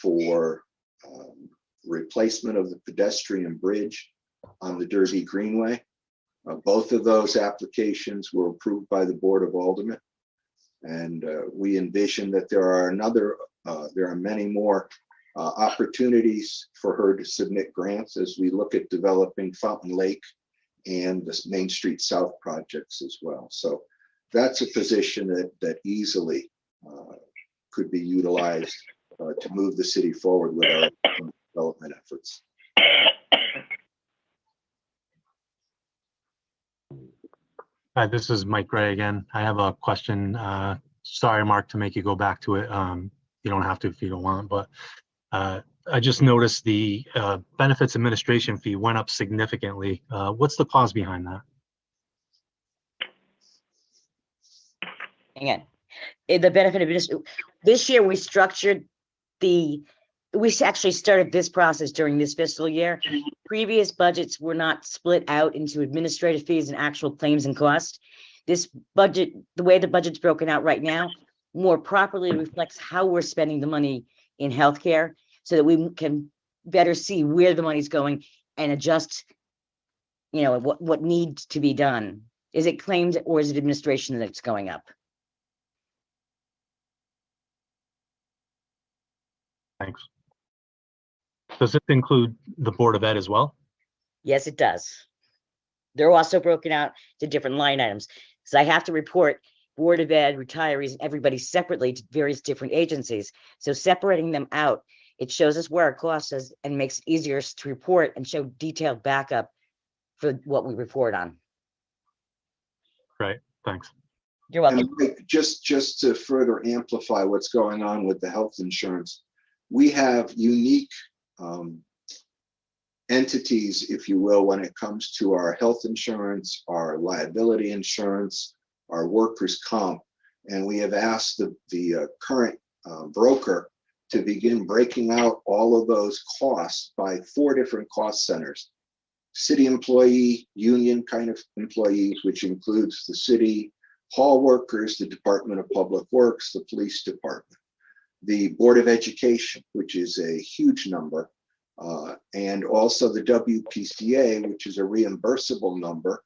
for replacement of the pedestrian bridge on the Derby Greenway. Both of those applications were approved by the Board of Aldermen, and we envision that there are many more opportunities for her to submit grants as we look at developing Fountain Lake and the Main Street South projects as well. So that's a position that easily could be utilized to move the city forward with our development efforts. Hi, this is Mike Gray again. I have a question. Sorry, Mark, to make you go back to it. You don't have to if you don't want, but I just noticed the benefits administration fee went up significantly. What's the cause behind that? Hang on. The benefit of this year, we actually started this process during this fiscal year. Previous budgets were not split out into administrative fees and actual claims and costs. This budget, the way the budget's broken out right now, more properly reflects how we're spending the money in healthcare, so that we can better see where the money's going and adjust, what needs to be done. Is it claims or is it administration that's going up? Thanks. Does it include the Board of Ed as well? Yes, it does. They're also broken out to different line items. So I have to report Board of Ed, retirees, and everybody separately to various different agencies. So separating them out, it shows us where our cost is and makes it easier to report and show detailed backup for what we report on. Right, thanks. You're welcome. And Mike, just to further amplify what's going on with the health insurance, we have unique entities, if you will, when it comes to our health insurance, our liability insurance, our workers' comp, and we have asked the current broker to begin breaking out all of those costs by 4 different cost centers. City employee, union kind of employees, which includes the city hall workers, the Department of Public Works, the police department, the Board of Education, which is a huge number, and also the WPCA, which is a reimbursable number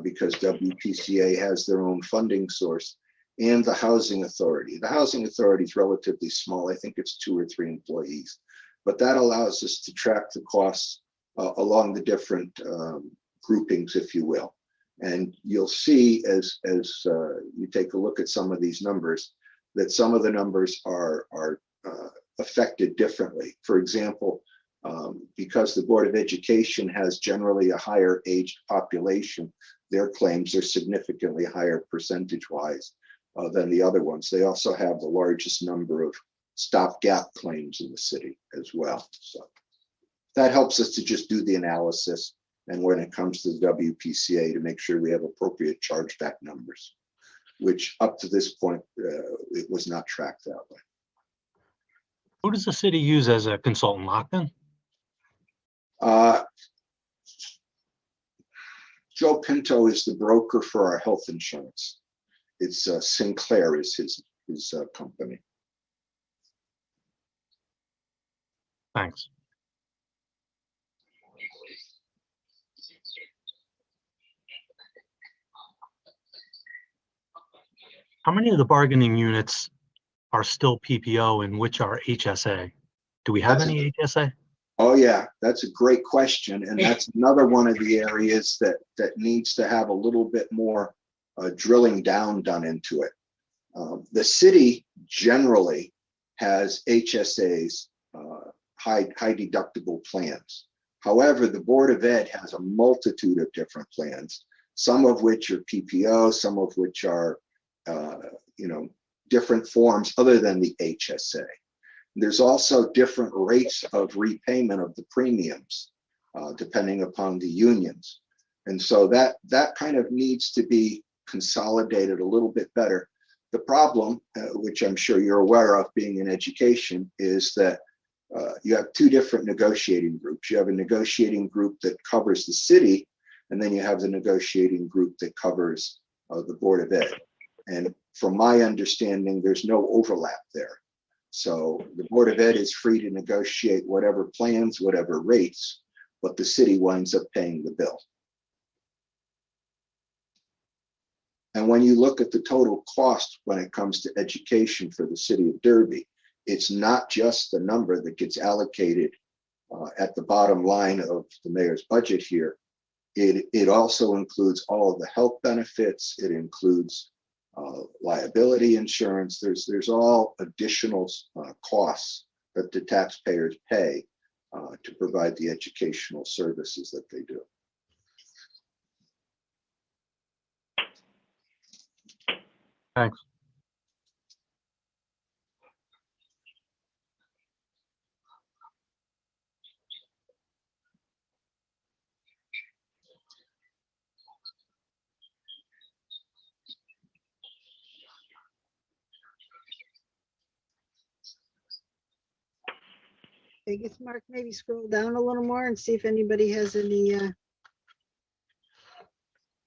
because WPCA has their own funding source, and the Housing Authority. The Housing Authority is relatively small. I think it's 2 or 3 employees, but that allows us to track the costs along the different groupings, if you will. And you'll see as you take a look at some of these numbers, that some of the numbers are affected differently. For example, because the Board of Education has generally a higher aged population, their claims are significantly higher percentage-wise than the other ones. They also have the largest number of stopgap claims in the city as well. So that helps us to just do the analysis, and when it comes to the WPCA, to make sure we have appropriate chargeback numbers, which up to this point, it was not tracked that way. Who does the city use as a consultant, Lockton? Joe Pinto is the broker for our health insurance. It's Sinclair is his company. Thanks. How many of the bargaining units are still PPO and which are HSA? Do we have any HSA? Oh yeah, that's a great question. And that's another one of the areas that needs to have a little bit more drilling down done into it. The city generally has HSAs, high deductible plans. However, the Board of Ed has a multitude of different plans, some of which are PPO, some of which are, different forms other than the HSA. There's also different rates of repayment of the premiums, depending upon the unions. And so that kind of needs to be consolidated a little bit better. The problem, which I'm sure you're aware of being in education, is that you have two different negotiating groups. You have a negotiating group that covers the city, and then you have the negotiating group that covers the Board of Ed. And from my understanding, there's no overlap there. So the Board of Ed is free to negotiate whatever plans, whatever rates, but the city winds up paying the bill. And when you look at the total cost when it comes to education for the city of Derby, it's not just the number that gets allocated at the bottom line of the mayor's budget here. It also includes all of the health benefits. It includes liability insurance. There's all additional costs that the taxpayers pay to provide the educational services that they do. Thanks. I guess, Mark, maybe scroll down a little more and see if anybody has any,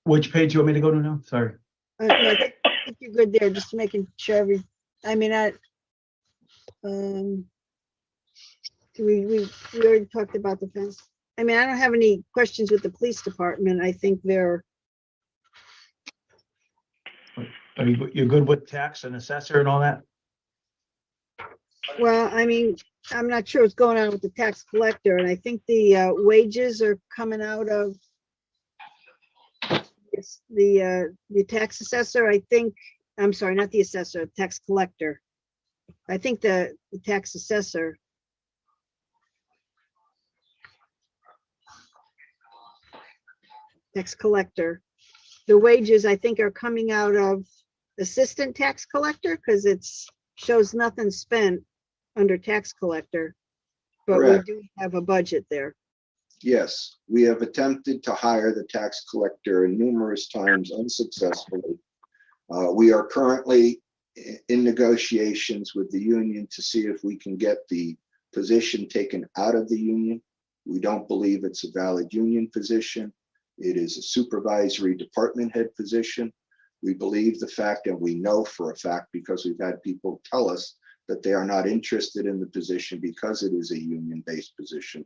Which page do you want me to go to now? Sorry. no, I think you're good there, just making sure we already talked about the fence. I mean, I don't have any questions with the police department. I think they're, You're good with tax and assessor and all that? well, I mean, I'm not sure what's going on with the tax collector, and I think the wages are coming out of the tax assessor, I think. I'm sorry, not the assessor, tax collector. I think the tax assessor. Tax collector. The wages, I think, are coming out of assistant tax collector because it's shows nothing spent under tax collector. But Correct. we do have a budget there. Yes, we have attempted to hire the tax collector numerous times unsuccessfully. We are currently in negotiations with the union to see if we can get the position taken out of the union. We don't believe it's a valid union position. It is a supervisory department head position. We believe the fact, and we know for a fact because we've had people tell us that they are not interested in the position because it is a union-based position.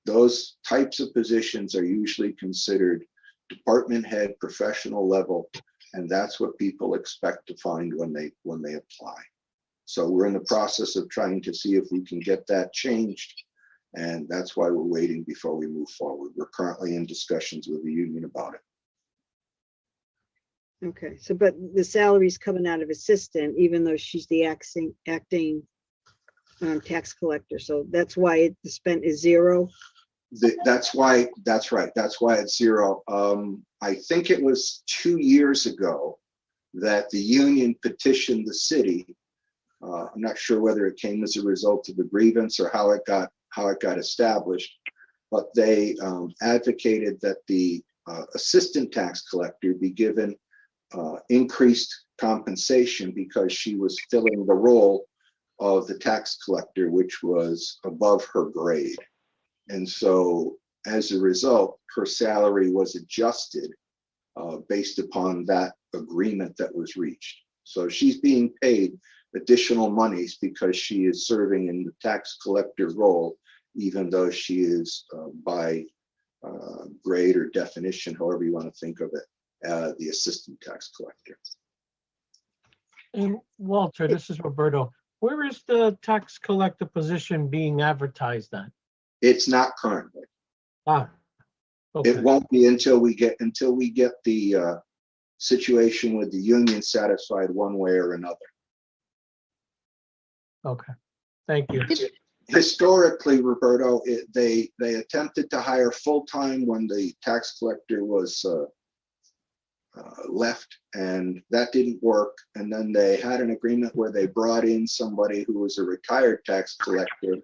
Those types of positions are usually considered department head, professional level, and that's what people expect to find when they apply. So we're in the process of trying to see if we can get that changed, and that's why we're waiting before we move forward. We're currently in discussions with the union about it. Okay, so but the salary's coming out of assistant, even though she's the acting tax collector. So that's why the spent is zero. That's right. That's why it's zero. I think it was 2 years ago that the union petitioned the city. I'm not sure whether it came as a result of a grievance or how it got established, but they advocated that the assistant tax collector be given increased compensation because she was filling the role of the tax collector, which was above her grade. And so as a result, her salary was adjusted based upon that agreement that was reached. So she's being paid additional monies because she is serving in the tax collector role, even though she is by grade or definition, however you want to think of it, the assistant tax collector. And Walter, this is Roberto. Where is the tax collector position being advertised at? It's not currently. Okay. It won't be until we get the situation with the union satisfied one way or another. Okay, thank you. Historically, Roberto, they attempted to hire full-time when the tax collector was left, and that didn't work. And then they had an agreement where they brought in somebody who was a retired tax collector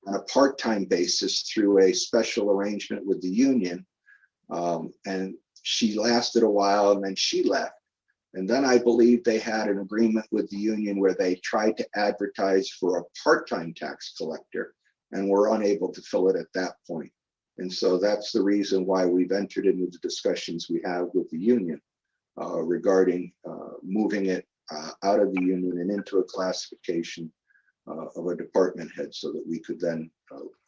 on a part-time basis through a special arrangement with the union. And she lasted a while, and then she left. And then I believe they had an agreement with the union where they tried to advertise for a part-time tax collector and were unable to fill it at that point. And so that's the reason why we've entered into the discussions we have with the union regarding moving it out of the union and into a classification of a department head, so that we could then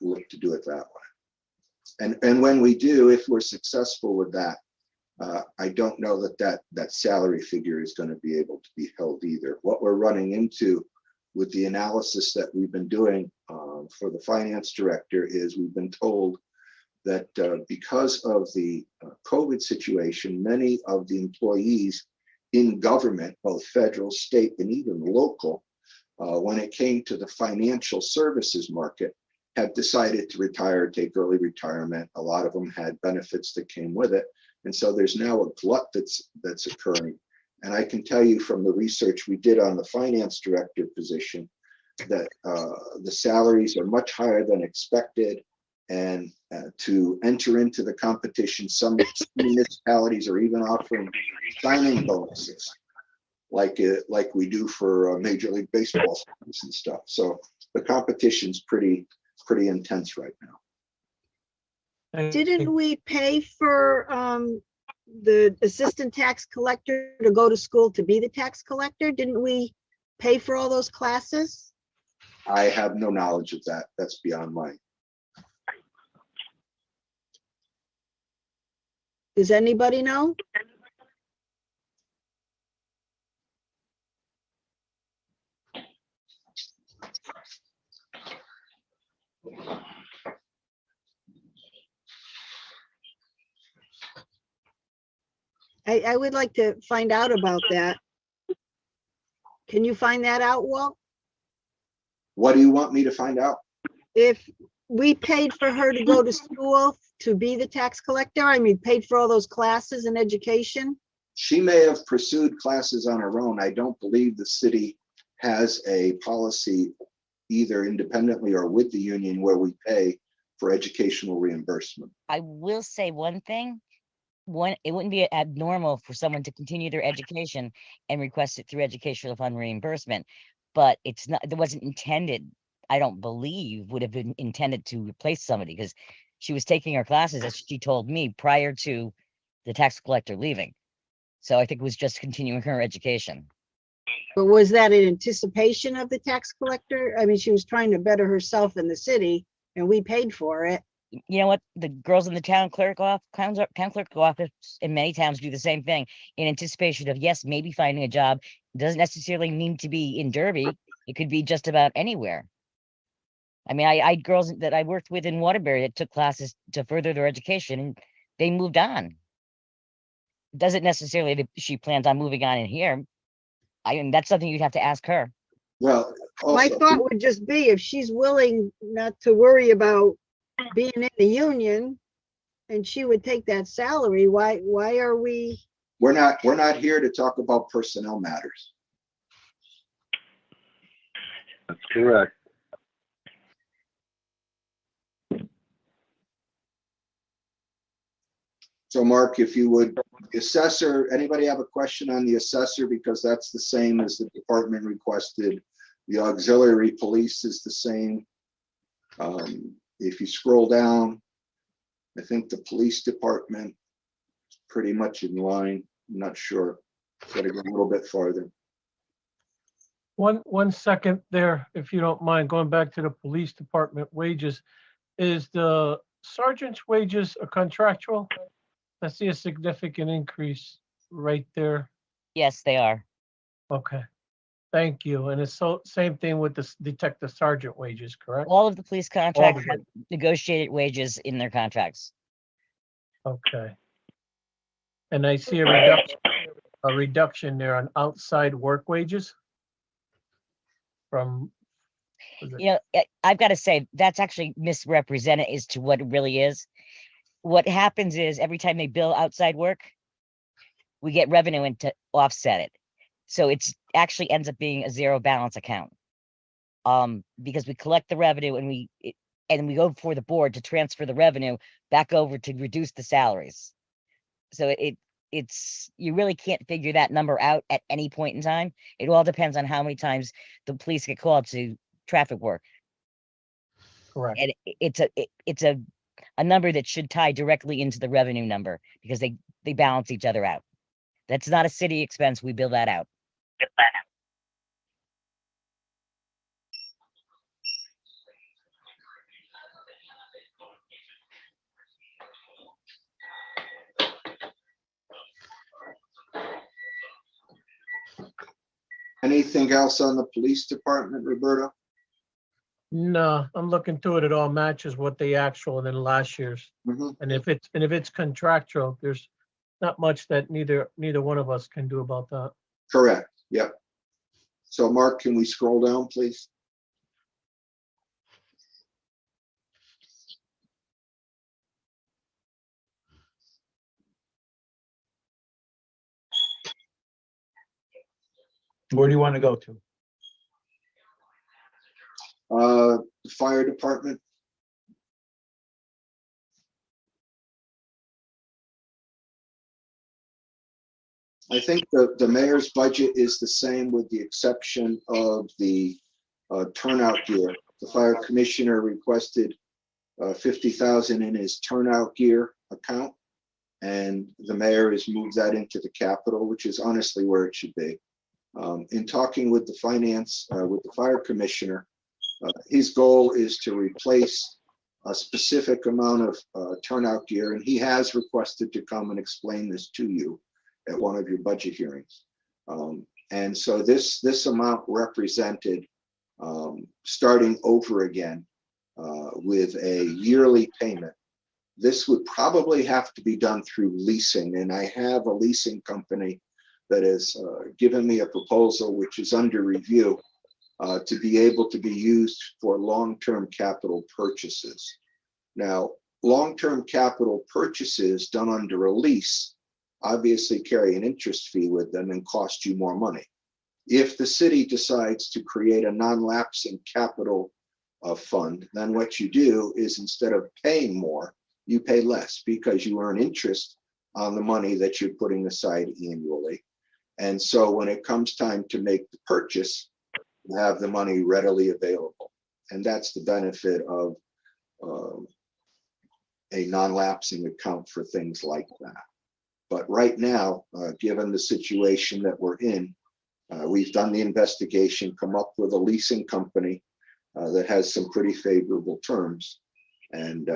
look to do it that way. And when we do, if we're successful with that, I don't know that salary figure is going to be able to be held either. What we're running into with the analysis that we've been doing for the finance director is we've been told that because of the COVID situation, many of the employees in government, both federal, state, and even local, when it came to the financial services market, have decided to retire, take early retirement. A lot of them had benefits that came with it. And so there's now a glut that's occurring. And I can tell you from the research we did on the finance director position that the salaries are much higher than expected. And to enter into the competition, some municipalities are even offering signing bonuses, like we do for Major League Baseball and stuff. So the competition's pretty intense right now. Didn't we pay for the assistant tax collector to go to school to be the tax collector? Didn't we pay for all those classes? I have no knowledge of that. That's beyond mine. Does anybody know? I would like to find out about that. Can you find that out, Walt? What do you want me to find out? If we paid for her to go to school to be the tax collector, I mean, paid for all those classes and education? She may have pursued classes on her own. I don't believe the city has a policy, either independently or with the union, where we pay for educational reimbursement. I will say one thing. It wouldn't be abnormal for someone to continue their education and request it through educational fund reimbursement, but it's not, it wasn't intended, I don't believe, would have been intended to replace somebody, because she was taking her classes, as she told me, prior to the tax collector leaving. So I think it was just continuing her education. But was that in anticipation of the tax collector? I mean, she was trying to better herself in the city and we paid for it. You know what? The girls in the town clerk office in many towns do the same thing in anticipation of, yes, maybe finding a job. It doesn't necessarily need to be in Derby. It could be just about anywhere. I mean, I had girls that I worked with in Waterbury that took classes to further their education, and they moved on. It doesn't necessarily that she plans on moving on in here. I mean, that's something you'd have to ask her. Well, my thought would just be, if she's willing not to worry about being in the union and she would take that salary, why are we? We're not here to talk about personnel matters. That's correct. So Mark, if you would, the assessor, anybody have a question on the assessor? Because that's the same as the department requested. The auxiliary police is the same. If you scroll down, I think the police department is pretty much in line. I'm not sure. Got to go a little bit farther. One second there, if you don't mind, going back to the police department wages. Is the sergeant's wages a contractual? I see a significant increase right there. Yes, they are. Okay, thank you. And it's same thing with the detective sergeant wages, correct? All of the police contracts have negotiated wages in their contracts. Okay. And I see a reduction. a reduction there on outside work wages from, I've got to say, that's actually misrepresented as to what it really is. What happens is every time they bill outside work, we get revenue in to offset it. So it's actually ends up being a zero balance account. Because we collect the revenue and we go before the board to transfer the revenue back over to reduce the salaries. So it's you really can't figure that number out at any point in time. It all depends on how many times the police get called to traffic work. correct. And it's a number that should tie directly into the revenue number because they balance each other out. That's not a city expense. We bill that out. Anything else on the police department, Roberta? No, I'm looking through it. It all matches what the actual than last year's. Mhm. And if it's contractual, there's not much that neither one of us can do about that. Correct, yep. So Mark, can we scroll down, please? Where do you want to go to? The fire department. I think the mayor's budget is the same with the exception of the turnout gear. The fire commissioner requested 50,000 in his turnout gear account, and the mayor has moved that into the capital, which is honestly where it should be. In talking with the finance, with the fire commissioner, his goal is to replace a specific amount of turnout gear, and he has requested to come and explain this to you at one of your budget hearings. And so this amount represented starting over again with a yearly payment. This would probably have to be done through leasing, and I have a leasing company that has given me a proposal which is under review to be able to be used for long-term capital purchases. Now, long-term capital purchases done under a lease obviously carry an interest fee with them and cost you more money. If the city decides to create a non-lapsing capital fund, then what you do is instead of paying more, you pay less because you earn interest on the money that you're putting aside annually. And so when it comes time to make the purchase, you have the money readily available. And that's the benefit of a non-lapsing account for things like that. But right now, given the situation that we're in, we've done the investigation, come up with a leasing company that has some pretty favorable terms. And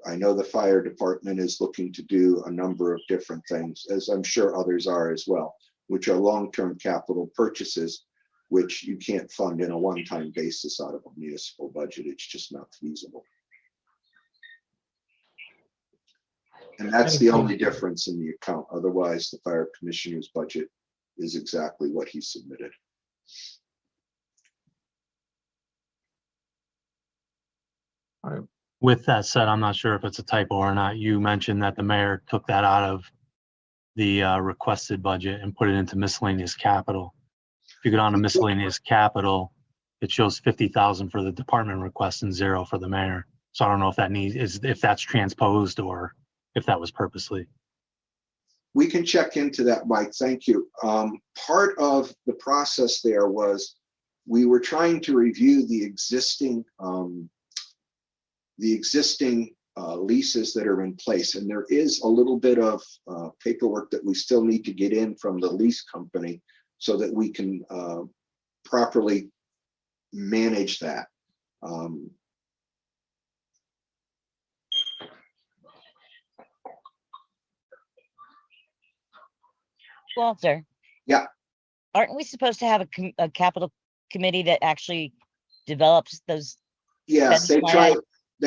I know the fire department is looking to do a number of different things, as I'm sure others are as well, which are long-term capital purchases, which you can't fund in a one-time basis out of a municipal budget. It's just not feasible. And that's the only difference in the account. Otherwise, the fire commissioner's budget is exactly what he submitted. All right. With that said, I'm not sure if it's a typo or not. You mentioned that the mayor took that out of the requested budget and put it into miscellaneous capital. If you go down to miscellaneous capital, it shows 50,000 for the department request and 0 for the mayor. So I don't know if that if that's transposed or if that was purposely. We can check into that, Mike. Thank you. Part of the process there was we were trying to review the existing leases that are in place, and there is a little bit of paperwork that we still need to get in from the lease company so that we can properly manage that. Walter. Yeah. Aren't we supposed to have a capital committee that actually develops those? Yes, they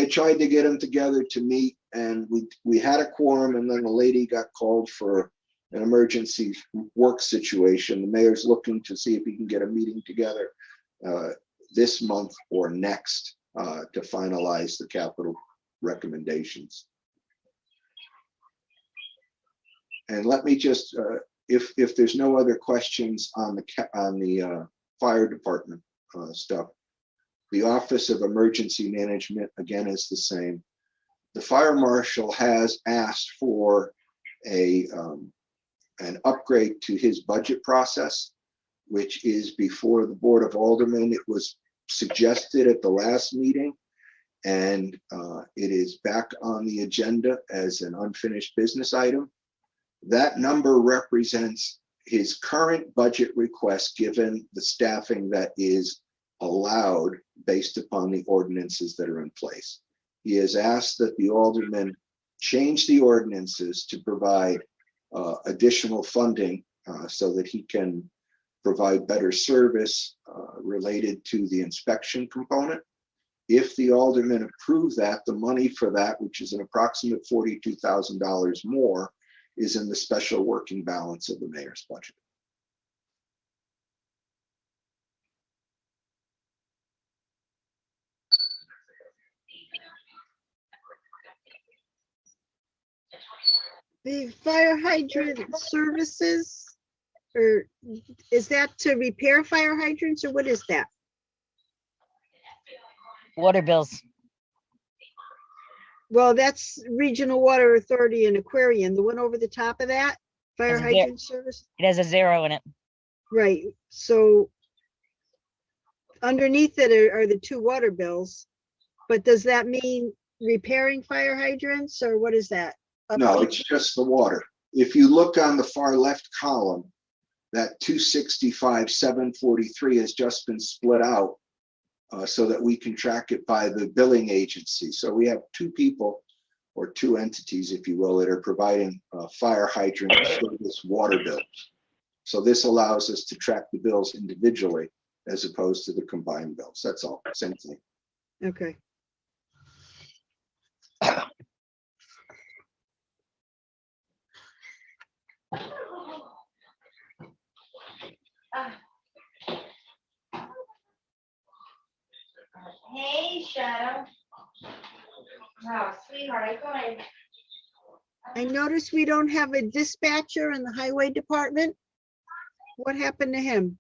tried to get them together to meet, and we had a quorum, and then a lady got called for an emergency work situation. The mayor's looking to see if he can get a meeting together this month or next to finalize the capital recommendations. And let me just, if there's no other questions on the fire department stuff, the Office of Emergency Management again is the same. The fire marshal has asked for an upgrade to his budget process, which is before the Board of Aldermen. It was suggested at the last meeting, and it is back on the agenda as an unfinished business item. That number represents his current budget request, given the staffing that is allowed based upon the ordinances that are in place. He has asked that the aldermen change the ordinances to provide additional funding so that he can provide better service related to the inspection component. If the aldermen approve that, the money for that, which is an approximate $42,000 more, is in the special working balance of the mayor's budget. The fire hydrant services, or is that to repair fire hydrants, or what is that? Water bills. Well, that's Regional Water Authority and Aquarian, the one over the top of that, fire Has a zero. hydrant service. It has a 0 in it. Right, so underneath it are the 2 water bills, but does that mean repairing fire hydrants, or what is that? No, it's just the water. If you look on the far left column, that 265,743 has just been split out so that we can track it by the billing agency. So we have 2 people or 2 entities, if you will, that are providing fire hydrant service water bills. So this allows us to track the bills individually as opposed to the combined bills. That's all, same thing. Okay. Hey, Shadow. Oh, sweetheart, I thought I noticed we don't have a dispatcher in the highway department. What happened to him?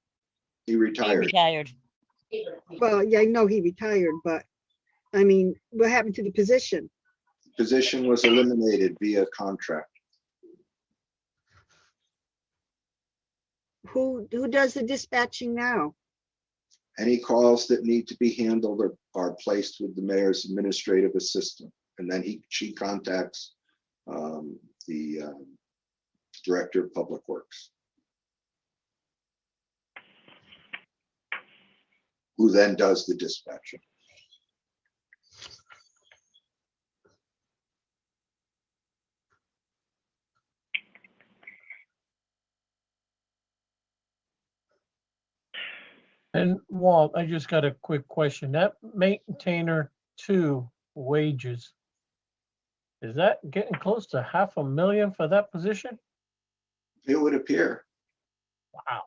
He retired. Retired. Well, yeah, I know he retired, but I mean, what happened to the position? The position was eliminated via contract. Who does the dispatching now? Any calls that need to be handled are placed with the mayor's administrative assistant, and then she contacts the director of public works, who then does the dispatching. And Walt, I just got a quick question. That maintainer 2 wages, is that getting close to $500,000 for that position? It would appear. Wow.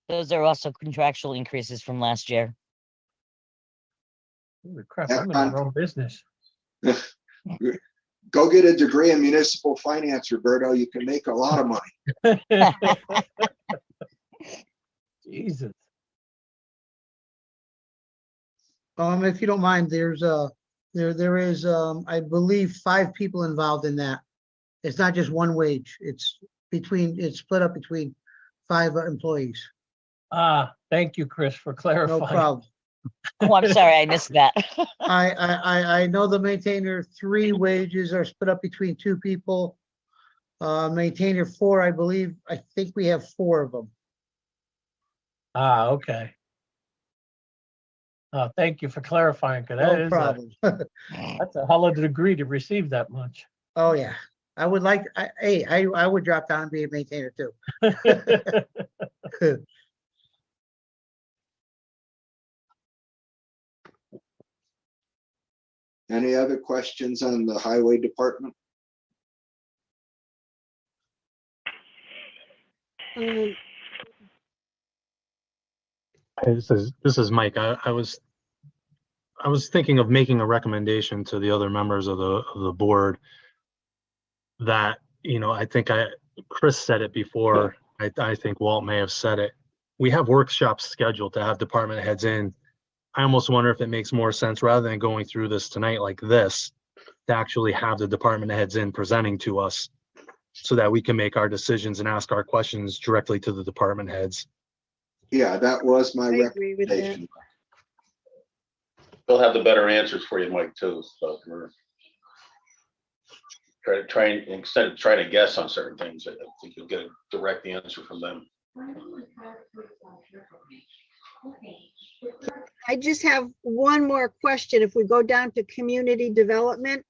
Those are also contractual increases from last year. Holy crap, I'm in the wrong business. Go get a degree in municipal finance, Roberto. You can make a lot of money. Jesus. If you don't mind, there is I believe 5 people involved in that. It's not just one wage. It's split up between 5 employees. Thank you, Chris, for clarifying. No problem. Oh, I'm sorry, I missed that. I know the maintainer 3 wages are split up between 2 people. Maintainer 4, I think we have 4 of them. Okay. Thank you for clarifying, because that No is problem. that's a hell of a degree to receive that much. Oh, yeah. I would like, I would drop down and be a maintainer too. Any other questions on the highway department? This is Mike. I was thinking of making a recommendation to the other members of the board that, I think Chris said it before. I think Walt may have said it. We have workshops scheduled to have department heads in. I almost wonder if it makes more sense, rather than going through this tonight like this, to actually have the department heads in presenting to us so that we can make our decisions and ask our questions directly to the department heads. Yeah, that was my I agree with that. recommendation. They'll have the better answers for you, Mike, too. So instead of trying to guess on certain things, I think you'll get a direct answer from them. I just have one more question. If we go down to community development.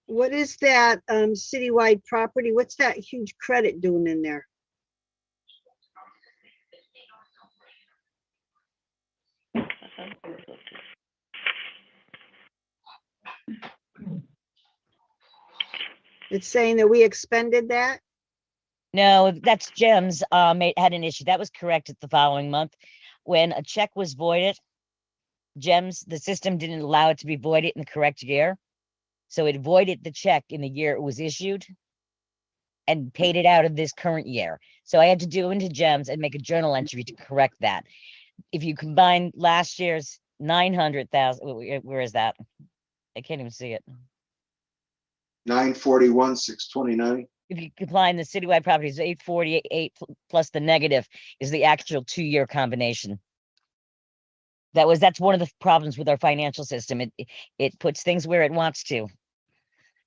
What is that citywide property? What's that huge credit doing in there? It's saying that we expended that? No, that's Jim's had an issue. That was corrected the following month. When a check was voided, the system didn't allow it to be voided in the correct year. So it voided the check in the year it was issued and paid it out of this current year. So I had to do into GEMS and make a journal entry to correct that. If you combine last year's 900,000, where is that? I can't even see it. 941, 629. If you combine the citywide properties, 848 plus the negative is the actual 2-year combination. That's one of the problems with our financial system. It puts things where it wants to.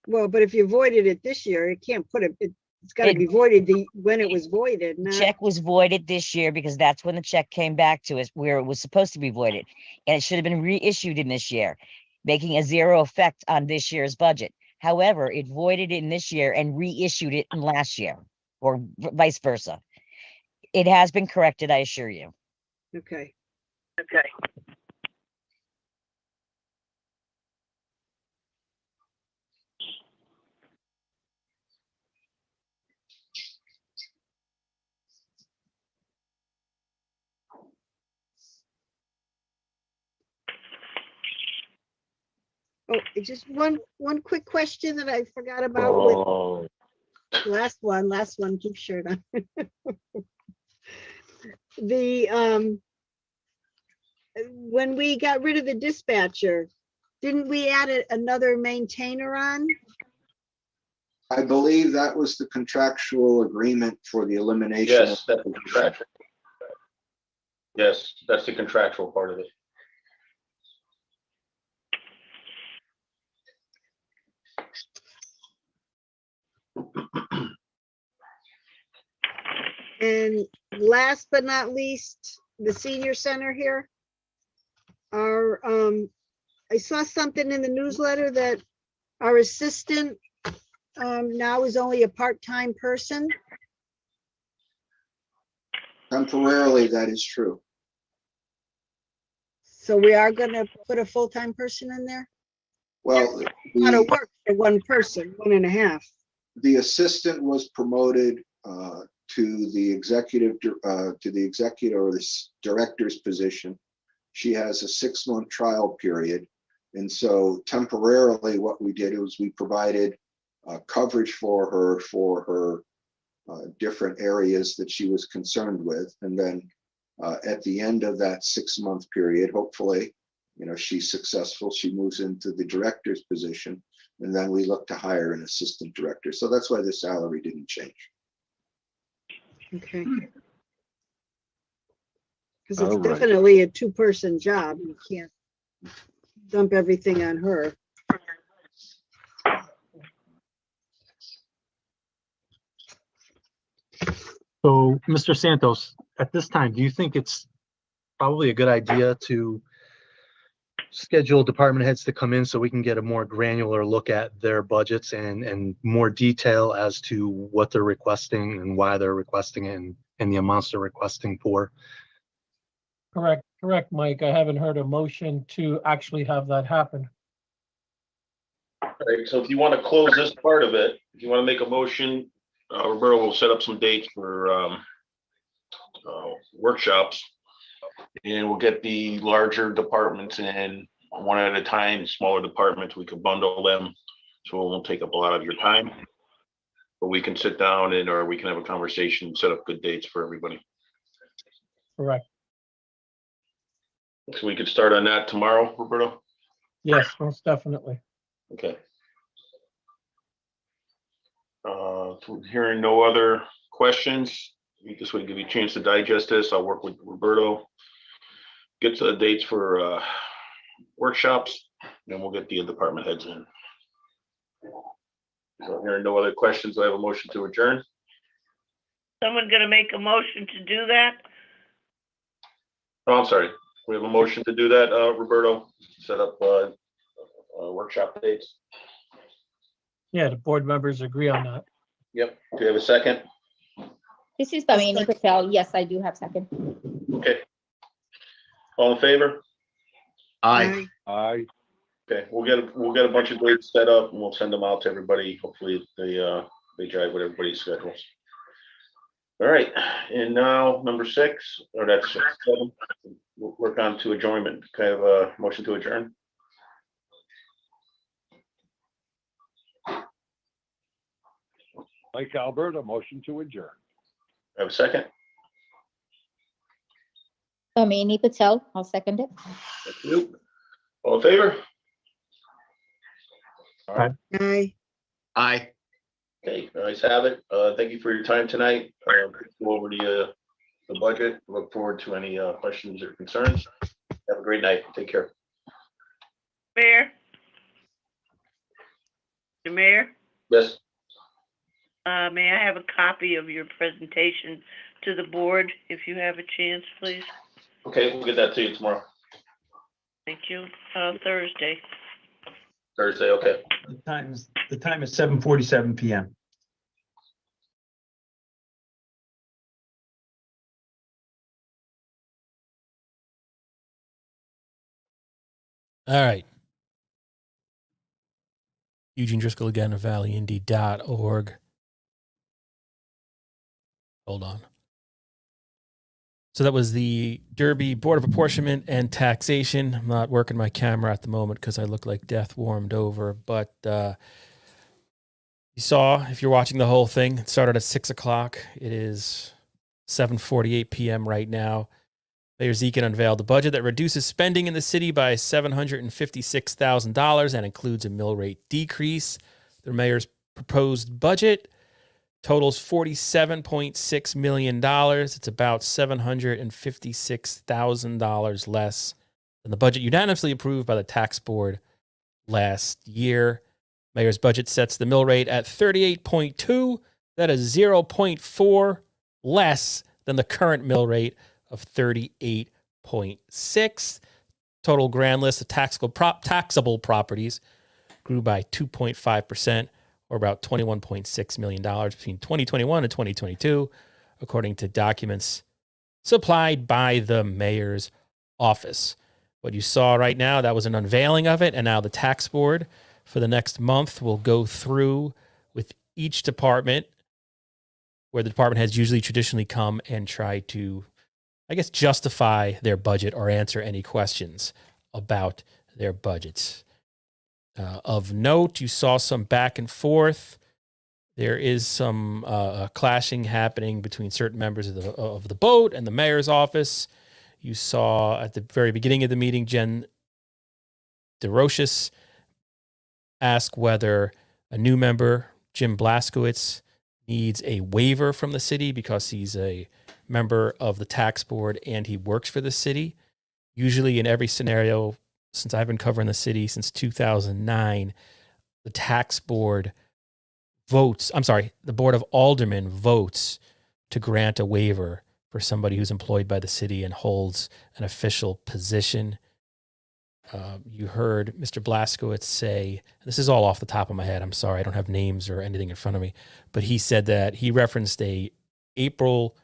Well, but if you voided it this year, it can't put it, it's got to be voided when it was voided. The check was voided this year because that's when the check came back to us where it was supposed to be voided. And it should have been reissued in this year, making a zero effect on this year's budget. However, it voided it in this year and reissued it in last year, or vice versa. It has been corrected, I assure you. Okay. Oh, just one quick question that I forgot about with last one, keep shirt on. When we got rid of the dispatcher, didn't we add another maintainer on? I believe that was the contractual agreement for the elimination. Yes, that's the contractual. Yes, that's the contractual part of it. And last but not least, the senior center here. I saw something in the newsletter that our assistant now is only a part-time person. Temporarily, that is true. So we are going to put a full-time person in there? Well, How to work for one person, 1.5. The assistant was promoted to the executive or the director's position. She has a 6-month trial period. And so temporarily what we did was we provided coverage for her different areas that she was concerned with. And then at the end of that 6-month period, hopefully, she's successful, she moves into the director's position, and then we look to hire an assistant director. So that's why the salary didn't change. Okay. Because it's definitely a 2-person job. You can't dump everything on her. So, Mr. Santos, at this time, do you think it's probably a good idea to schedule department heads to come in so we can get a more granular look at their budgets and more detail as to what they're requesting and why they're requesting it and the amounts they're requesting for? Correct, Mike. I haven't heard a motion to actually have that happen. All right, so if you want to close this part of it, if you want to make a motion, Roberto will set up some dates for workshops. And we'll get the larger departments in one at a time. Smaller departments, we can bundle them, so it won't take up a lot of your time. But we can sit down or we can have a conversation and set up good dates for everybody. Correct. So we could start on that tomorrow, Roberto? Yes, most definitely. Okay. Hearing no other questions, this would give you a chance to digest this. I'll work with Roberto, get the dates for workshops, and we'll get the department heads in. So hearing no other questions, I have a motion to adjourn. Someone gonna make a motion to do that? Oh, I'm sorry. We have a motion to do that, Roberto, set up workshop dates. Yeah, the board members agree on that. Yep. Do you have a second? This is Pamini Patel. Yes, I do have second. Okay. All in favor? Aye. Aye. Okay, we'll get a bunch of dates set up and we'll send them out to everybody. Hopefully they jive with everybody's schedules. All right, and now number 6, or that's 7. We'll work on to adjournment. Can I have a motion to adjourn? Mike Albert, a motion to adjourn. Have a second? Pamini Patel, I'll second it. Thank you. All in favor? Aye. Aye. Okay, guys have it. Thank you for your time tonight. Go over the budget. Look forward to any questions or concerns. Have a great night. Take care. Mayor? The mayor? Yes. May I have a copy of your presentation to the board if you have a chance, please? Okay, we'll get that to you tomorrow. Thank you. Thursday. Thursday, okay. The time is 7:47 PM. All right. Eugene Driscoll again of valleyindy.org. Hold on. So that was the Derby Board of Apportionment and Taxation. I'm not working my camera at the moment because I look like death warmed over. But you saw, if you're watching the whole thing, it started at 6 o'clock. It is 7:48 p.m. right now. Mayor Dziekan unveiled the budget that reduces spending in the city by $756,000 and includes a mill rate decrease. The mayor's proposed budget totals $47.6 million. It's about $756,000 less than the budget unanimously approved by the tax board last year. Mayor's budget sets the mill rate at 38.2. That is 0.4 less than the current mill rate of 38.6. Total grand list of taxable properties grew by 2.5%, or about $21.6 million between 2021 and 2022, according to documents supplied by the mayor's office. What you saw right now, that was an unveiling of it, and now the tax board for the next month will go through with each department, where the department heads usually traditionally come and try to, I guess, justify their budget or answer any questions about their budgets. Of note, you saw some back and forth. There is some clashing happening between certain members of the boat and the mayor's office. You saw at the very beginning of the meeting, Jen DeRoches ask whether a new member, Jim Blaskowitz, needs a waiver from the city because he's a member of the tax board and he works for the city. Usually in every scenario, since I've been covering the city since 2009, the tax board the Board of Aldermen votes to grant a waiver for somebody who's employed by the city and holds an official position. You heard Mr. Blaskowitz say, this is all off the top of my head, I'm sorry, I don't have names or anything in front of me, but he said that he referenced a April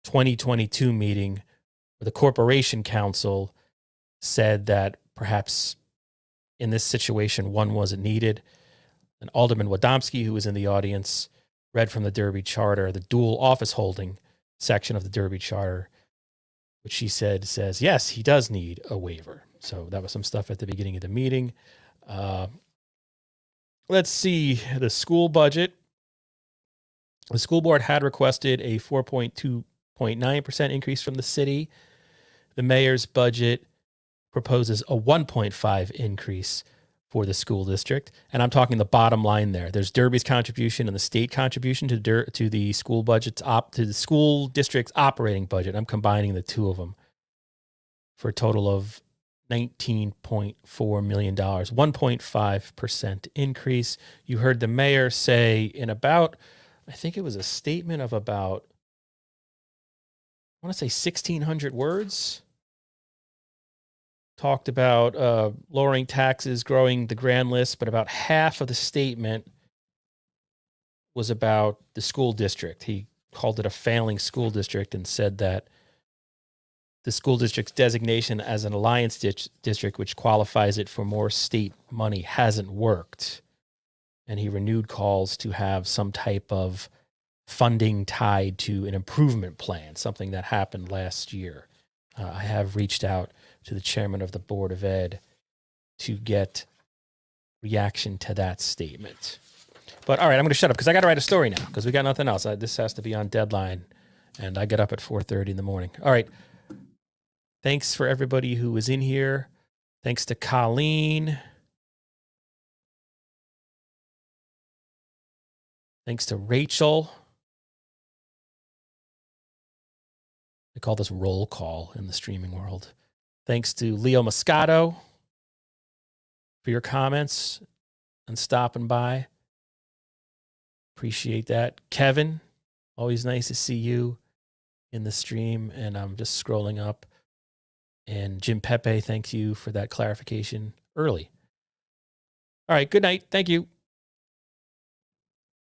2022 meeting the Corporation Council said that perhaps in this situation, one wasn't needed. And Alderman Wadomski, who was in the audience, read from the Derby Charter, the dual office holding section of the Derby Charter, which she said says, yes, he does need a waiver. So that was some stuff at the beginning of the meeting. Let's see the school budget. The school board had requested a 4.9% increase from the city. The mayor's budget proposes a 1.5 increase for the school district. And I'm talking the bottom line there. There's Derby's contribution and the state contribution to the school budget's to the school district's operating budget. I'm combining the two of them for a total of $19.4 million, 1.5% increase. You heard the mayor say in about, I think it was a statement of about, I want to say 1,600 words, talked about lowering taxes, growing the grand list, but about half of the statement was about the school district. He called it a failing school district and said that the school district's designation as an alliance district, which qualifies it for more state money, hasn't worked. And he renewed calls to have some type of funding tied to an improvement plan, something that happened last year. I have reached out to the chairman of the Board of Ed to get reaction to that statement. But all right, I'm going to shut up because I got to write a story now because we got nothing else. This has to be on deadline, and I get up at 4:30 in the morning. All right. Thanks for everybody who was in here. Thanks to Colleen. Thanks to Rachel. They call this roll call in the streaming world. Thanks to Leo Moscato for your comments and stopping by. Appreciate that. Kevin, always nice to see you in the stream. And I'm just scrolling up. And Jim Pepe, thank you for that clarification early. All right, good night. Thank you.